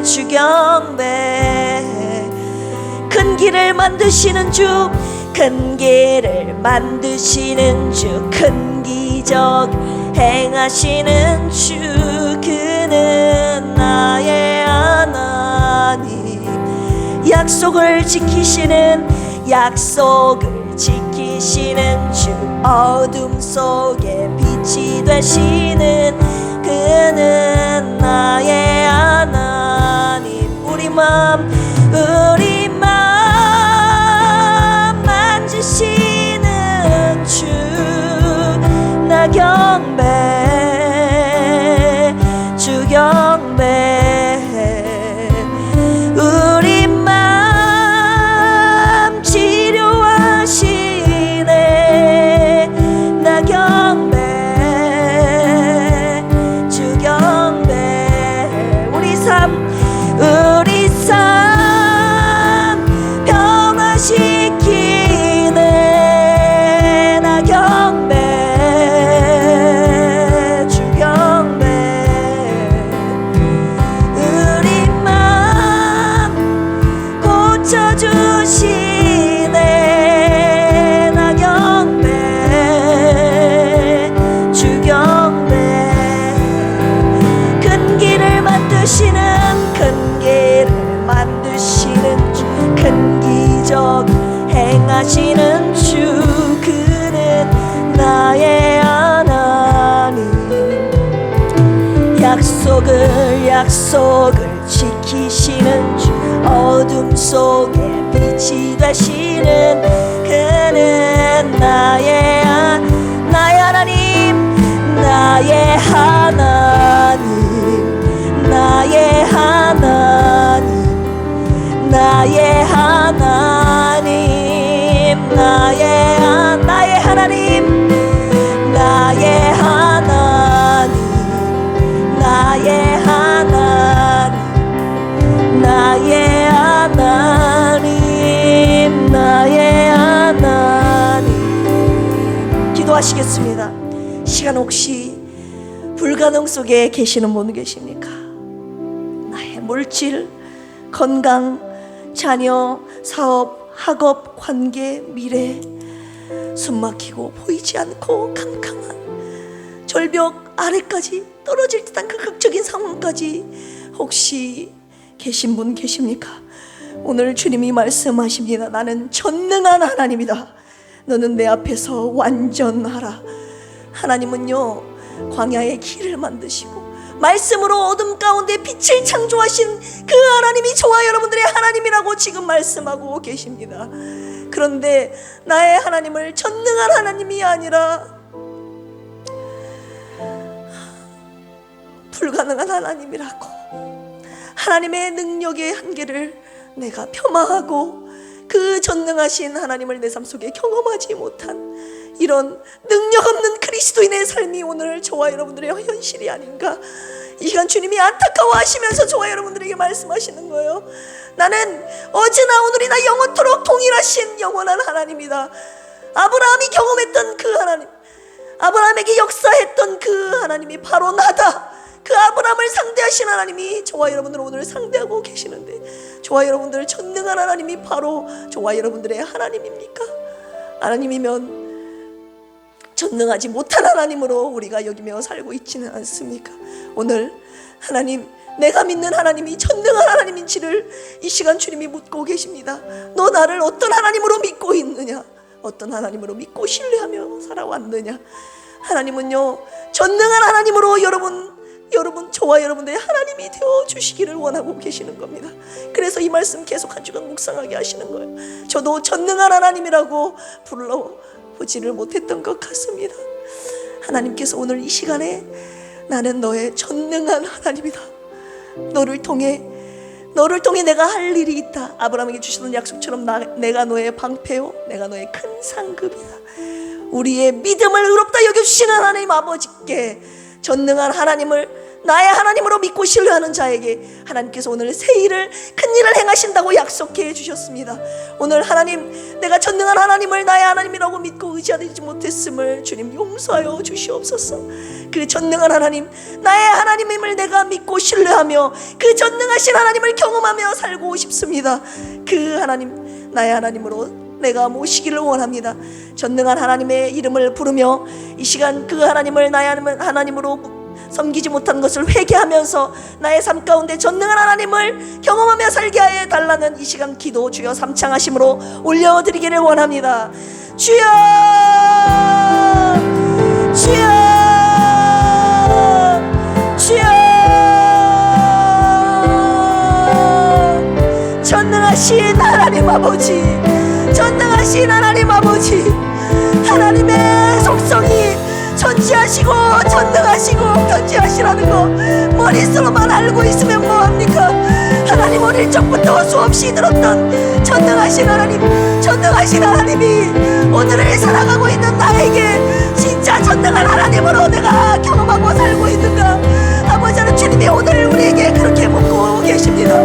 주 경배 큰 길을 만드시는 주 큰 길을 만드시는 주 큰 기적 행하시는 주 그는 나의 하나님 약속을 지키시는 주 어둠 속에 빛이 되시는 그는 나의 하나님 우리 맘 만지시는 주 나 경배 주 경배 우리 맘 치료하시네. 나 경배 주 경배 우리 삶 변화시키네. 나 경배 주 경배 우리 맘 고쳐주시네. 나 경배 주 경배 큰 길을 만드시는 주 큰 기적 행하시는 주 그는 나의 하나님 약속을 지키시는 주 어둠 속에 빛이 되시는 그는 나의 하나님 나의 하나님 나의 하나님 나의 하나님 나의 하나님 나의 하나님 나의 하나님 나의 하나님 나의 하나님 기도하시겠습니다. 시간 혹시 불가능 속에 계시는 분 계십니까? 나의 물질, 건강, 자녀, 사업, 학업, 관계, 미래 숨막히고 보이지 않고 캄캄한 절벽 아래까지 떨어질 듯한 그 극적인 상황까지 혹시 계신 분 계십니까? 오늘 주님이 말씀하십니다. 나는 전능한 하나님이다. 너는 내 앞에서 완전하라. 하나님은요 광야의 길을 만드시고 말씀으로 어둠 가운데 빛을 창조하신 그 하나님이 저와 여러분들의 하나님이라고 지금 말씀하고 계십니다. 그런데 나의 하나님을 전능한 하나님이 아니라 불가능한 하나님이라고 하나님의 능력의 한계를 내가 폄하하고 그 전능하신 하나님을 내 삶 속에 경험하지 못한 이런 능력 없는 그리스도인의 삶이 오늘 저와 여러분들의 현실이 아닌가. 이 시간 주님이 안타까워하시면서 저와 여러분들에게 말씀하시는 거예요. 나는 어제나 오늘이나 영원토록 동일하신 영원한 하나님이다. 아브라함이 경험했던 그 하나님, 아브라함에게 역사했던 그 하나님이 바로 나다. 그 아브라함을 상대하신 하나님이 저와 여러분들을 오늘 상대하고 계시는데, 저와 여러분들 전능한 하나님이 바로 저와 여러분들의 하나님입니까? 하나님이면 전능하지 못한 하나님으로 우리가 여기며 살고 있지는 않습니까? 오늘 하나님, 내가 믿는 하나님이 전능한 하나님인지를 이 시간 주님이 묻고 계십니다. 너 나를 어떤 하나님으로 믿고 있느냐? 어떤 하나님으로 믿고 신뢰하며 살아왔느냐? 하나님은요 전능한 하나님으로 여러분 저와 여러분들의 하나님이 되어주시기를 원하고 계시는 겁니다. 그래서 이 말씀 계속 한 주간 묵상하게 하시는 거예요. 저도 전능한 하나님이라고 불러보지를 못했던 것 같습니다. 하나님께서 오늘 이 시간에 나는 너의 전능한 하나님이다. 너를 통해 너를 통해 내가 할 일이 있다. 아브라함에게 주시던 약속처럼 내가 너의 방패요, 내가 너의 큰 상급이다. 우리의 믿음을 의롭다 여겨주시는 하나님 아버지께, 전능한 하나님을 나의 하나님으로 믿고 신뢰하는 자에게 하나님께서 오늘 새 일을, 큰 일을 행하신다고 약속해 주셨습니다. 오늘 하나님, 내가 전능한 하나님을 나의 하나님이라고 믿고 의지하지 못했음을 주님 용서하여 주시옵소서. 그 전능한 하나님, 나의 하나님임을 내가 믿고 신뢰하며 그 전능하신 하나님을 경험하며 살고 싶습니다. 그 하나님, 나의 하나님으로 내가 모시기를 원합니다. 전능한 하나님의 이름을 부르며 이 시간 그 하나님을 나의 하나님으로 섬기지 못한 것을 회개하면서 나의 삶 가운데 전능한 하나님을 경험하며 살게 하여 달라는 이 시간 기도 주여 삼창하심으로 올려드리기를 원합니다. 주여, 주여, 주여. 전능하신 하나님 아버지, 전능하신 하나님 아버지, 하나님의 속성이 전지하시고 전능하시고 견지하시라는 거 머릿속으로만 알고 있으면 뭐합니까? 하나님 어릴 적부터 수없이 들었던 전능하신 하나님, 전능하신 하나님이 오늘을 살아가고 있는 나에게 진짜 전능한 하나님으로 내가 경험하고 살고 있는가? 아버지는 주님이 오늘 우리에게 그렇게 묻고 계십니다.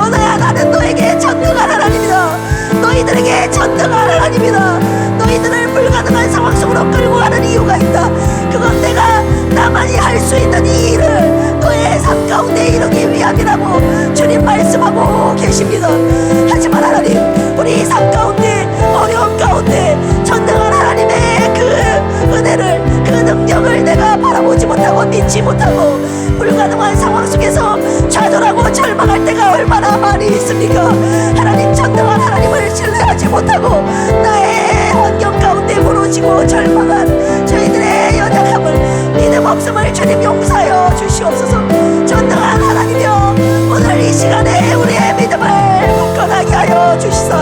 오늘야 나는 너에게 전능한 하나님이다. 너희들에게 전능한 하나님이다. 너희들을 불가능한 상황 속으로 끌고 가는 이유가 있다. 그건 내가 나만이 할 수 있는 이 일을 너의 삶 가운데 이루기 위함이라고 주님 말씀하고 계십니다. 하지만 하나님, 우리 삶 가운데, 어려움 가운데 전능한 하나님의 그 은혜를, 그 능력을 내가 바라보지 못하고 믿지 못하고 불가능한 상황 속에서 좌절하고 절망할 때가 얼마나 많이 있습니까? 하나님, 전능한 하나님을 신뢰하지 못하고 나의 환경 가운데 무너지고 절망한 저희들의 연약함을, 믿음 없음을 주님 용서하여 주시옵소서. 전능한 하나님이여, 오늘 이 시간에 우리의 믿음을 굳건하게 하여 주시사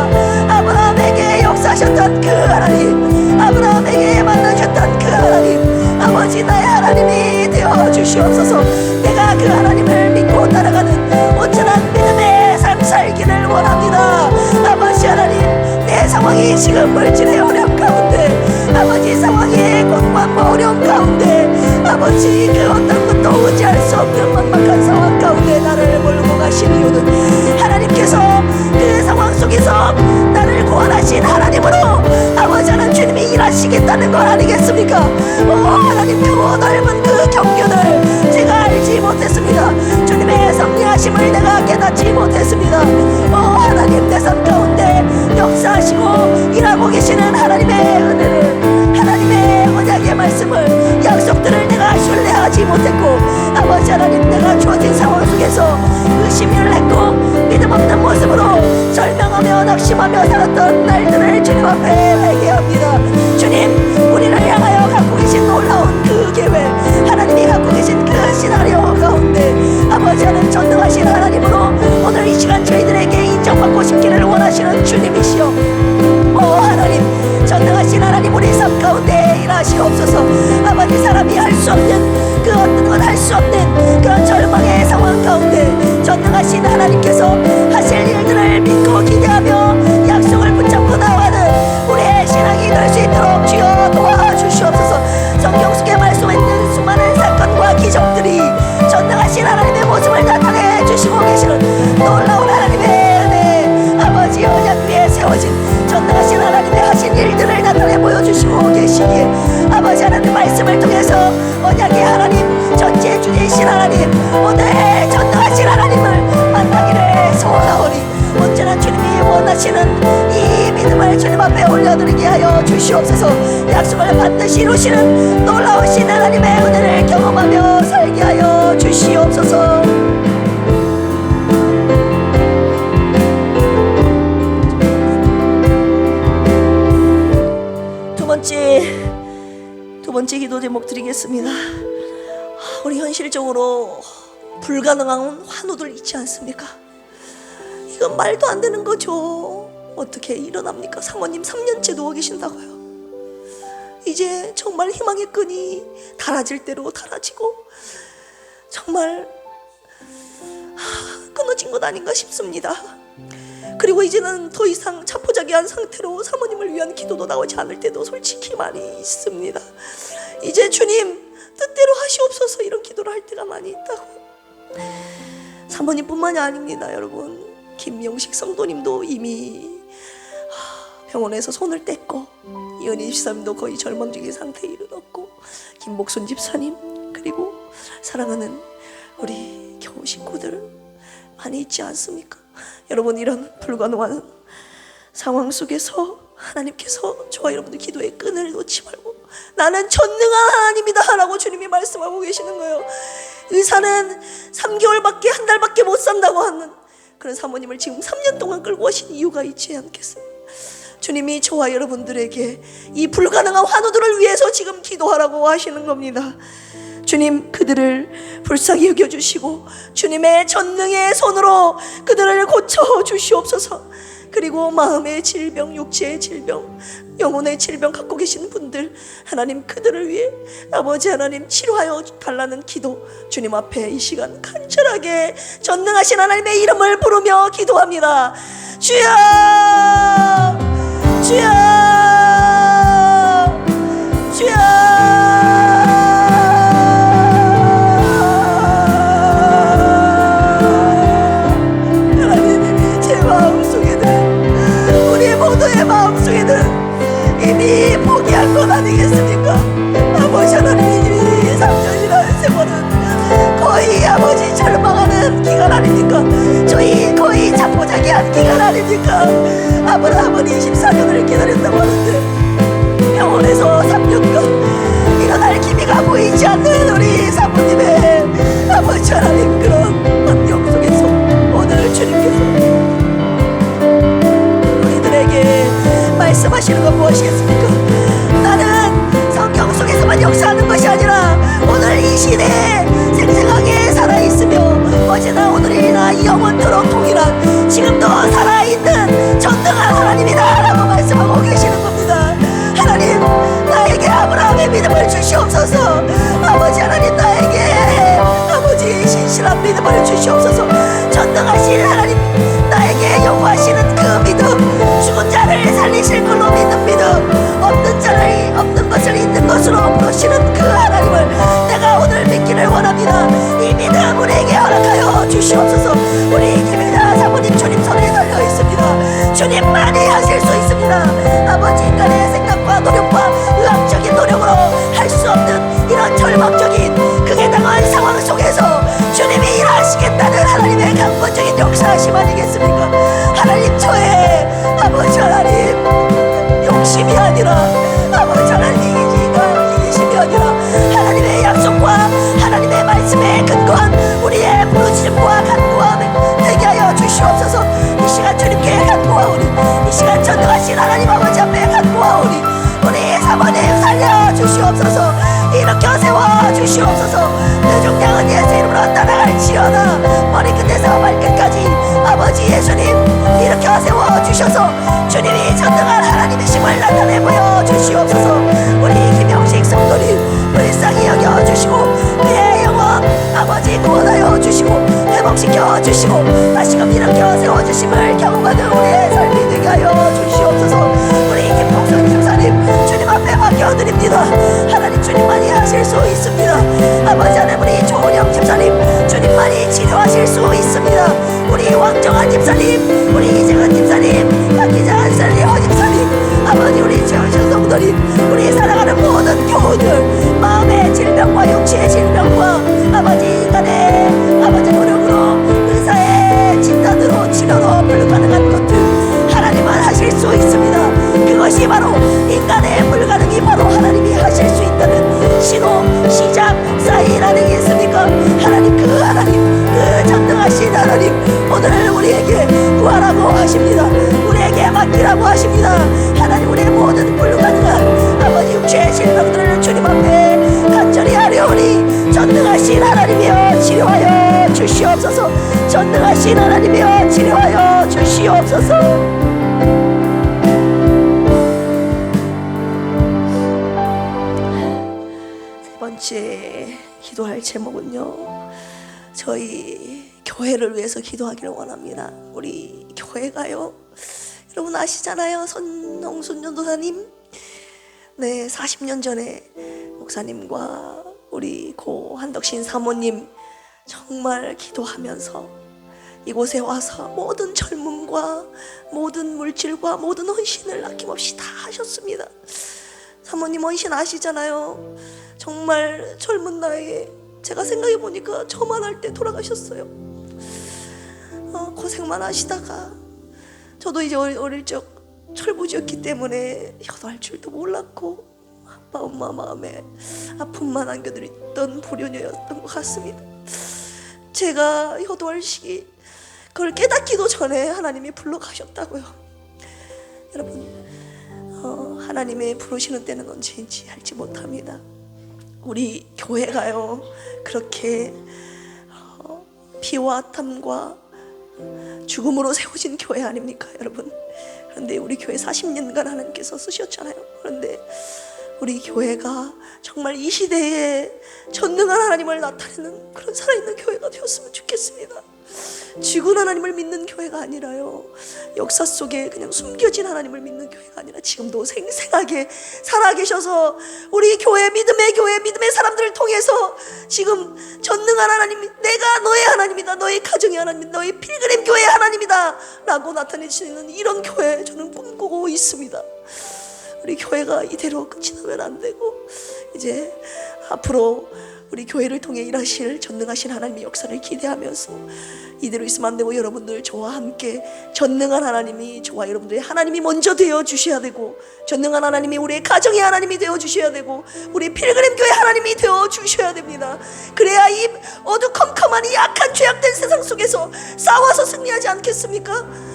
아브라함에게 역사하셨던 그 하나님, 아브라함에게 만나셨던 그 하나님, 아버지 나의 하나님이 되어 주시옵소서. 내가 그 하나님을 믿고 따라가는 온전한 믿음의 삶 살기를 원합니다. 아버지 하나님, 내 상황이 지금 물질의 어려움 가운데, 아버지 상황의 고통과 어려움 가운데, 아버지 그 어떤 것도 의지할 수 없는 막막한 상황 가운데 나를 몰고 가신 이유는 하나님께서 그 상황 속에서 나를 구원하신 하나님으로 아버지 하나님 주님이 일하시겠다는 것 아니겠습니까? 하나님, 그 넓은 그 경륜을 제가 알지 못했습니다. 주님의 섭리하심을 내가 깨닫지 못했습니다. 하나님, 내 삶 가운데 역사하시고 일하고 계시는 하나님의 은혜를, 하나님의 언약의 말씀을, 약속들을 내가 신뢰하지 못했고, 아버지 하나님, 내가 주어진 상황 속에서 의심을 했고 믿음 없는 모습으로 절망하며 낙심하며 살았던 날들을 주님 앞에 회개합니다. 주님, 우리를 향하여 갖고 계신 놀라운 그 계획, 하나님이 갖고 계신 그 시나리오 가운데 아버지 하나님, 전능하신 하나님으로 오늘 이 시간 저희들에게 인정받고 싶기를 원하시는 주님이시여, 하나님, 전능하신 하나님, 우리 삶 가운데 일하시옵소서. 아버지, 사람이 할 수 없는 그 어떤 건 할 수 없는 그런 절망의 상황 가운데 전능하신 하나님께서 하실 일들을 믿고 기대하며 약속을 붙잡고 나아가는 우리의 신앙이 될 수 있도록 주여 도와주시옵소서. 성경 속에 말씀했는 수많은 사건과 기적들이 전능하신 하나님의 모습을 나타내 주시고 계시는 놀라운 하나님의 은혜, 아버지 언약 위에 세워진 전능하신 하나님의 하신 일들을 나타내 보여주시고 계시기에 아버지 하나님 말씀을 통해서 언약의 하나님, 전지의 주제이신 하나님, 오늘 전능하신 하나님을 만나기를 소원하오니 온전한 주님이 원하시는 이 믿음을 주님 앞에 올려드리게 하여 주시옵소서. 약속을 반드시 이루시는 놀라우신 하나님의 은혜를 경험하며 살게 하여 주시옵소서. 두 번째 기도 제목 드리겠습니다. 우리 현실적으로 불가능한 환우들 있지 않습니까? 이건 말도 안 되는 거죠. 어떻게 일어납니까? 사모님 3년째 누워 계신다고요. 이제 정말 희망의 끈이 닳아질 대로 닳아지고 정말 끊어진 것 아닌가 싶습니다. 그리고 이제는 더 이상 자포자기한 상태로 사모님을 위한 기도도 나오지 않을 때도 솔직히 많이 있습니다. 이제 주님 뜻대로 하시옵소서 이런 기도를 할 때가 많이 있다고. 사모님뿐만이 아닙니다. 여러분, 김영식 성도님도 이미 병원에서 손을 뗐고, 이은희 집사님도 거의 절망적인 상태에 이르렀고, 김목순 집사님, 그리고 사랑하는 우리 겨우 식구들 많이 있지 않습니까? 여러분, 이런 불가능한 상황 속에서 하나님께서 저와 여러분들 기도의 끈을 놓지 말고 나는 전능한 하나님이다 라고 주님이 말씀하고 계시는 거예요. 의사는 3개월밖에 한 달밖에 못 산다고 하는 그런 사모님을 지금 3년 동안 끌고 오신 이유가 있지 않겠습니까? 주님이 저와 여러분들에게 이 불가능한 환우들을 위해서 지금 기도하라고 하시는 겁니다. 주님, 그들을 불쌍히 여겨주시고 주님의 전능의 손으로 그들을 고쳐주시옵소서. 그리고 마음의 질병, 육체의 질병, 영혼의 질병 갖고 계신 분들, 하나님 그들을 위해 아버지 하나님 치료하여 달라는 기도 주님 앞에 이 시간 간절하게 전능하신 하나님의 이름을 부르며 기도합니다. 주여, 주여, 주여. 이미 포기할 것 아니겠습니까? 아버지 하나님, 이미 3년이라는 세월은 거의 아버지 절망하는 기간 아닙니까? 저희 거의 자포자기한 기간 아닙니까? 아브라함은 24년을 기다렸다고 하는데 병원에서 3년간 일어날 기미가 보이지 않는 우리 사모님의 아버지 하나님, 그런 환경 속에서 오늘 주님께서 말씀하시는 건 무엇이겠습니까? 나는 성경 속에서만 역사하는 것이 아니라 오늘 이 시대에 생생하게 살아있으며 어제나 오늘이나 영원토록 동일한 지금도 살아있는 전능한 하나님이다 라고 말씀하고 계시는 겁니다. 하나님, 나에게 아브라함의 믿음을 주시옵소서. 아버지 하나님, 나에게 아버지 신실한 믿음을 주시옵소서. 전능하신 하나님, 나에게 요구하시는 그 믿음, 죽은 자를 살리실 걸로 믿는 믿음, 없는 자를 없는 것을 있는 것으로 부르시는 그 하나님을 내가 오늘 믿기를 원합니다. 이 믿음 우리에게 허락하여 주시옵소서. 우리 김일자 사모님 주님 손에 달려 있습니다. 주님만이 하실 수 있습니다. 아버지, 인간의 생각과 노력과 의학적인 노력으로 할 수 없는 이런 절망적인 극에 당한 상황 속에서 주님이 일하시겠다는 하나님의 강권적인 역사하심 아니겠습니까? 하나님, 저의 아버지 하나님 욕심이 아니라 아버지 하나님 이기심이 아니라 하나님의 약속과 하나님의 말씀에 근거한 우리의 부르짖음과 간구함을 되게 하여 주시옵소서. 이 시간 주님께 간구하오니, 이 시간 전능하신 하나님 아버지 앞에 간구하오니 우리 사모님 살려주시옵소서. 일으켜 세워주시옵소서. 내 종량은 예수 이름으로 따라갈지어다. 머리끝에서 발끝까지 아버지 예수님 일으켜 세워주셔서 주님이 전능한 하나님이심을 나타내 보여주시옵소서. 우리 김영식 성도님 불쌍히 여겨주시고 그의 영혼 아버지 구원하여 주시고 회복시켜 주시고 다시금 일으켜 세워주심을 경험하는 우리의 삶이 되게 하여 주시옵소서. 우리 김봉선 집사님 주님 앞에 맡겨드립니다. 하나님, 주님만이 하실 수 있습니다. 아버지 하나님, 우리 조은영 집사님 주님만이 치료하실 수 있습니다. 우리 왕정한 집사님, 우리 이재근 집사님, 박기자 집사님, 허 집사님, 아버지 우리 최원식 성도님, 우리 사랑하는 모든 교우들, 마음의 질병과 육체의 질병과 아버지 인간의 아버지 노력으로 의사의 진단으로 치료로 불가능한 것들 하나님만 하실 수 있습니다. 그것이 바로 인간의 불가능이 바로 하나님이 하실 수 있다는 신호, 시작, 사인 아니겠습니까? 하나님, 그 하나님, 그 전능하신 하나님 오늘 우리에게 구하라고 하십니다. 우리에게 맡기라고 하십니다. 하나님, 우리의 모든 불가능한 아버지 육체의 질병들을 주님 앞에 간절히 하려오니 전능하신 하나님이여 치료하여 주시옵소서. 전능하신 하나님이여 치료하여 주시옵소서. 세 번째 기도할 제목은요, 저희 교회를 위해서 기도하기를 원합니다. 우리 교회가요, 여러분 아시잖아요. 선홍순 전도사님, 네, 40년 전에 목사님과 우리 고 한덕신 사모님 정말 기도하면서 이곳에 와서 모든 젊음과 모든 물질과 모든 헌신을 아낌없이 다 하셨습니다. 사모님 헌신 아시잖아요. 정말 젊은 나이에 제가 생각해 보니까 저만 할 때 돌아가셨어요. 고생만 하시다가 저도 이제 어릴 적 철부지였기 때문에 효도할 줄도 몰랐고 아빠 엄마 마음에 아픔만 안겨드렸던 불효녀였던 것 같습니다. 제가 효도할 시기 그걸 깨닫기도 전에 하나님이 불러가셨다고요. 여러분, 하나님의 부르시는 때는 언제인지 알지 못합니다. 우리 교회가요, 그렇게 피와 탐과 죽음으로 세워진 교회 아닙니까 여러분? 그런데 우리 교회 40년간 하나님께서 쓰셨잖아요. 그런데 우리 교회가 정말 이 시대에 전능한 하나님을 나타내는 그런 살아있는 교회가 되었으면 좋겠습니다. 죽은 하나님을 믿는 교회가 아니라요, 역사 속에 그냥 숨겨진 하나님을 믿는 교회가 아니라 지금도 생생하게 살아계셔서 우리 교회, 믿음의 사람들을 통해서 지금 전능한 하나님, 내가 너의 하나님이다, 너의 가정의 하나님이다, 너의 필그림 교회의 하나님이다 라고 나타내시는 이런 교회 저는 꿈꾸고 있습니다. 우리 교회가 이대로 끝이 나면 안 되고, 이제 앞으로 우리 교회를 통해 일하실 전능하신 하나님의 역사를 기대하면서 이대로 있으면 안 되고, 여러분들 저와 함께 전능한 하나님이, 저와 여러분들의 하나님이 먼저 되어 주셔야 되고, 전능한 하나님이 우리의 가정의 하나님이 되어 주셔야 되고, 우리 필그림 교회 하나님이 되어 주셔야 됩니다. 그래야 이 어두컴컴한 이 약한 죄악된 세상 속에서 싸워서 승리하지 않겠습니까?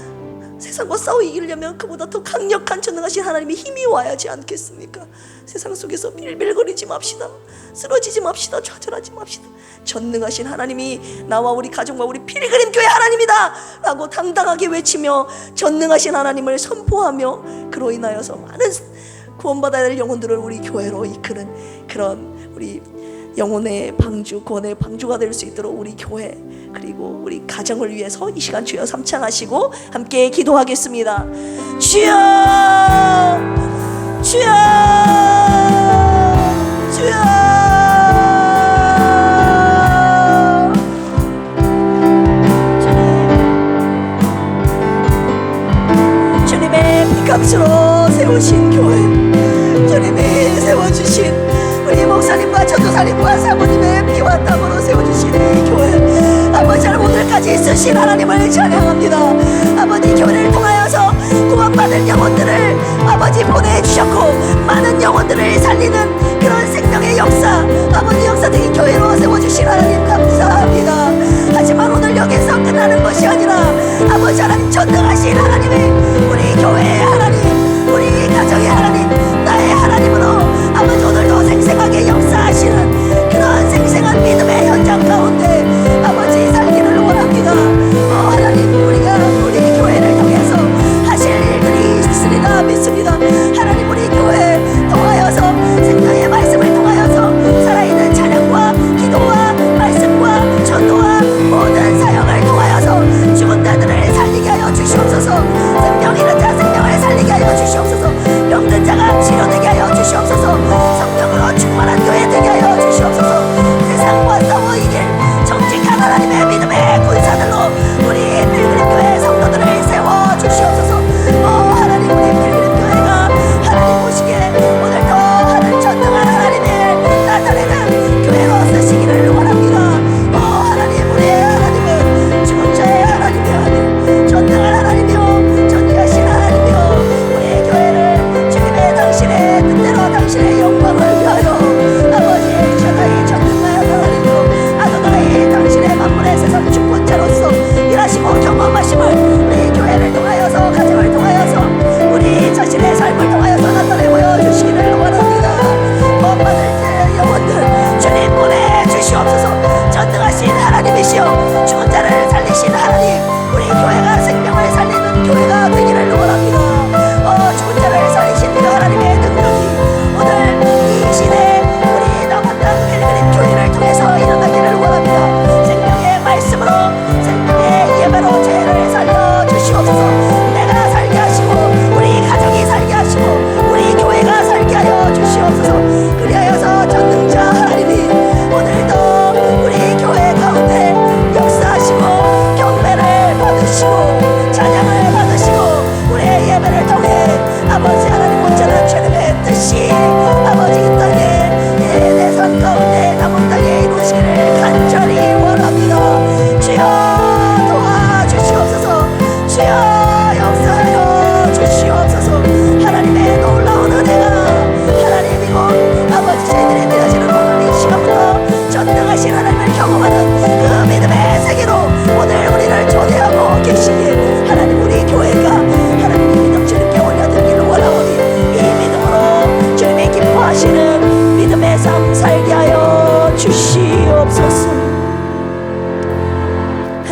세상과 싸워 이기려면 그보다 더 강력한 전능하신 하나님의 힘이 와야지 않겠습니까? 세상 속에서 빌빌거리지 맙시다. 쓰러지지 맙시다. 좌절하지 맙시다. 전능하신 하나님이 나와 우리 가정과 우리 필그림 교회 하나님이다 라고 당당하게 외치며 전능하신 하나님을 선포하며, 그로 인하여서 많은 구원받아야 될 영혼들을 우리 교회로 이끄는 그런 우리 영혼의 방주, 구원의 방주가 될 수 있도록 우리 교회 그리고 우리 가정을 위해서 이 시간 주여 삼창하시고 함께 기도하겠습니다. 주여, 주여, 주여. 주님의 피값으로 세우신 교회, 주님이 세워주신 우리 목사님과 전도사님과 사모님의 피와 땀으로 세워주신 이 교회, 아버지 하나님 오늘까지 있으신 하나님을 찬양합니다. 아버지 교회를 통하여서 구원받을 영혼들을 아버지 보내주셨고, 많은 영혼들을 살리는 그런 생명의 역사, 아버지 역사적인 교회로 세워주신 하나님 감사합니다. 하지만 오늘 여기서 끝나는 것이 아니라 아버지 하나님 전능하신 하나님이 우리 교회의 하나님, 우리 가정의 하나님, 나의 하나님으로 아버지 오늘도 생생하게 역사하시는 그런 생생한 믿음의 현장 가운데 아버지 살기를 원합니다. 하나님, 우리가 우리 교회를 통해서 하실 일들이 있으리라 믿습니다. 하나님, 우리 교회 통하여서 생명의 말씀을 통하여서 살아있는 찬양과 기도와 말씀과 전도와 모든 사역을 통하여서 죽은 자들을 살리게 하여 주시옵소서. 생명 잃은 자 생명을 살리게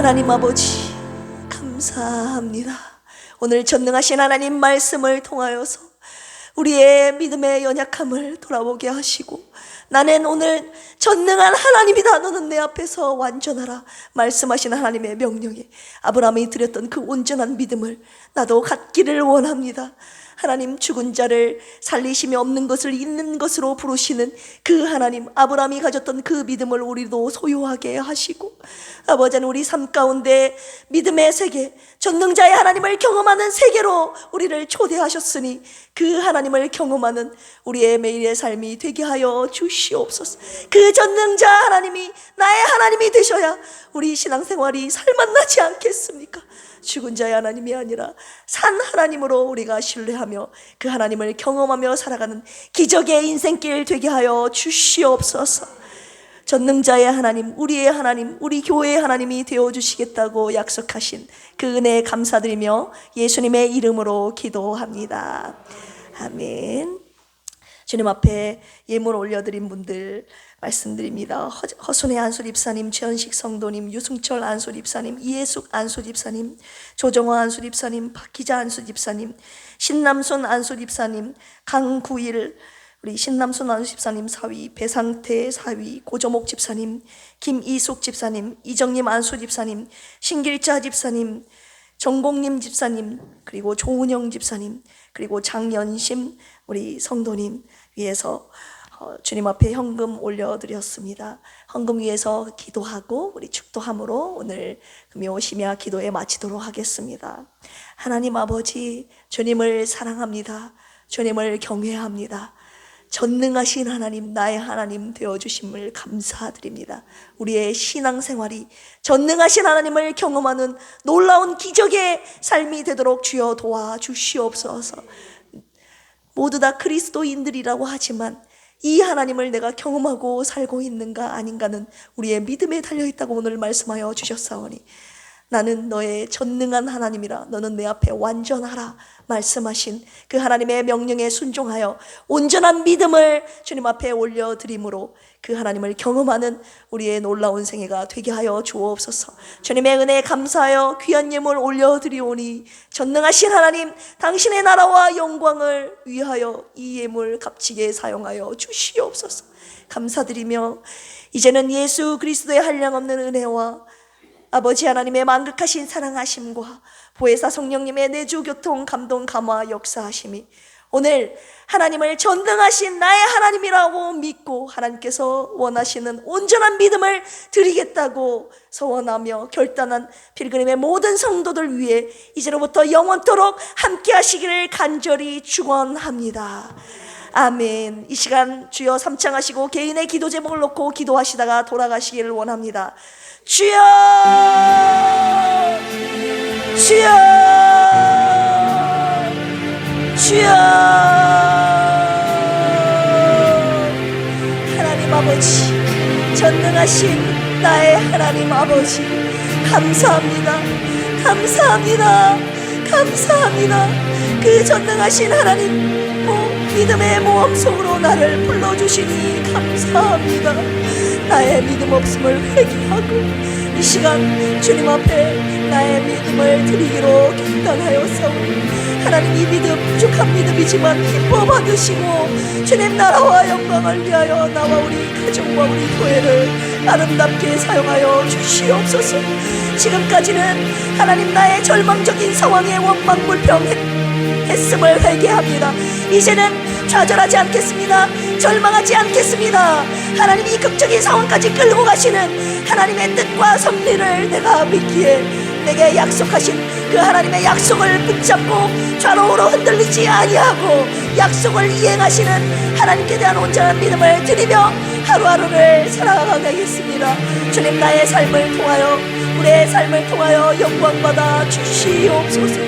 하나님 아버지 감사합니다. 오늘 전능하신 하나님 말씀을 통하여서 우리의 믿음의 연약함을 돌아보게 하시고, 나는 오늘 전능한 하나님이다, 너는 내 앞에서 완전하라 말씀하신 하나님의 명령에 아브라함이 드렸던 그 온전한 믿음을 나도 갖기를 원합니다. 하나님, 죽은 자를 살리시며 없는 것을 있는 것으로 부르시는 그 하나님, 아브라함이 가졌던 그 믿음을 우리도 소유하게 하시고, 아버지는 우리 삶 가운데 믿음의 세계, 전능자의 하나님을 경험하는 세계로 우리를 초대하셨으니 그 하나님을 경험하는 우리의 매일의 삶이 되게 하여 주시옵소서. 그 전능자 하나님이 나의 하나님이 되셔야 우리 신앙생활이 살맛나지 않겠습니까? 죽은 자의 하나님이 아니라 산 하나님으로 우리가 신뢰하며 그 하나님을 경험하며 살아가는 기적의 인생길 되게 하여 주시옵소서. 전능자의 하나님, 우리의 하나님, 우리 교회의 하나님이 되어주시겠다고 약속하신 그 은혜에 감사드리며 예수님의 이름으로 기도합니다. 아멘. 주님 앞에 예물 올려드린 분들 말씀드립니다. 허순의 안수 집사님, 최현식 성도님, 유승철 안수 집사님, 이해숙 안수 집사님, 조정호 안수 집사님, 박기자 안수 집사님, 신남순 안수 집사님, 강구일 우리 신남순 안수 집사님 사위, 배상태 사위, 고조목 집사님, 김이숙 집사님, 이정님 안수 집사님, 신길자 집사님, 정공님 집사님, 그리고 조은영 집사님, 그리고 장연심 우리 성도님 위해서 주님 앞에 현금 올려드렸습니다. 헌금 위해서 기도하고 우리 축도함으로 오늘 금요 심야 기도에 마치도록 하겠습니다. 하나님 아버지, 주님을 사랑합니다. 주님을 경외합니다. 전능하신 하나님, 나의 하나님 되어주심을 감사드립니다. 우리의 신앙생활이 전능하신 하나님을 경험하는 놀라운 기적의 삶이 되도록 주여 도와주시옵소서. 모두 다 그리스도인들이라고 하지만 이 하나님을 내가 경험하고 살고 있는가 아닌가는 우리의 믿음에 달려있다고 오늘 말씀하여 주셨사오니, 나는 너의 전능한 하나님이라 너는 내 앞에 완전하라 말씀하신 그 하나님의 명령에 순종하여 온전한 믿음을 주님 앞에 올려드림으로 그 하나님을 경험하는 우리의 놀라운 생애가 되게 하여 주옵소서. 주님의 은혜에 감사하여 귀한 예물 올려드리오니 전능하신 하나님, 당신의 나라와 영광을 위하여 이 예물 값지게 사용하여 주시옵소서. 감사드리며 이제는 예수 그리스도의 한량없는 은혜와 아버지 하나님의 만극하신 사랑하심과 보혜사 성령님의 내주 교통 감동 감화 역사하심이 오늘 하나님을 전능하신 나의 하나님이라고 믿고 하나님께서 원하시는 온전한 믿음을 드리겠다고 서원하며 결단한 필그림의 모든 성도들 위해 이제로부터 영원토록 함께 하시기를 간절히 축원합니다. 아멘. 이 시간 주여 삼창하시고 개인의 기도 제목을 놓고 기도하시다가 돌아가시기를 원합니다. 주여, 주여, 주여. 하나님 아버지, 전능하신 나의 하나님 아버지, 감사합니다. 감사합니다. 감사합니다. 그 전능하신 하나님, 믿음의 모험 속으로 나를 불러주시니 감사합니다. 나의 믿음 없음을 회개하고 이 시간 주님 앞에 나의 믿음을 드리기로 결단하였사오니 하나님, 이 믿음 부족한 믿음이지만 기뻐 받으시고 주님 나라와 영광을 위하여 나와 우리 가정과 우리 교회를 아름답게 사용하여 주시옵소서. 지금까지는 하나님 나의 절망적인 상황에 원망불평했음을 회개합니다. 이제는 좌절하지 않겠습니다. 절망하지 않겠습니다. 하나님, 이 극적인 상황까지 끌고 가시는 하나님의 뜻과 섭리를 내가 믿기에 내게 약속하신 그 하나님의 약속을 붙잡고 좌로우로 흔들리지 아니하고 약속을 이행하시는 하나님께 대한 온전한 믿음을 드리며 하루하루를 살아가겠습니다. 주님, 나의 삶을 통하여, 우리의 삶을 통하여 영광받아 주시옵소서.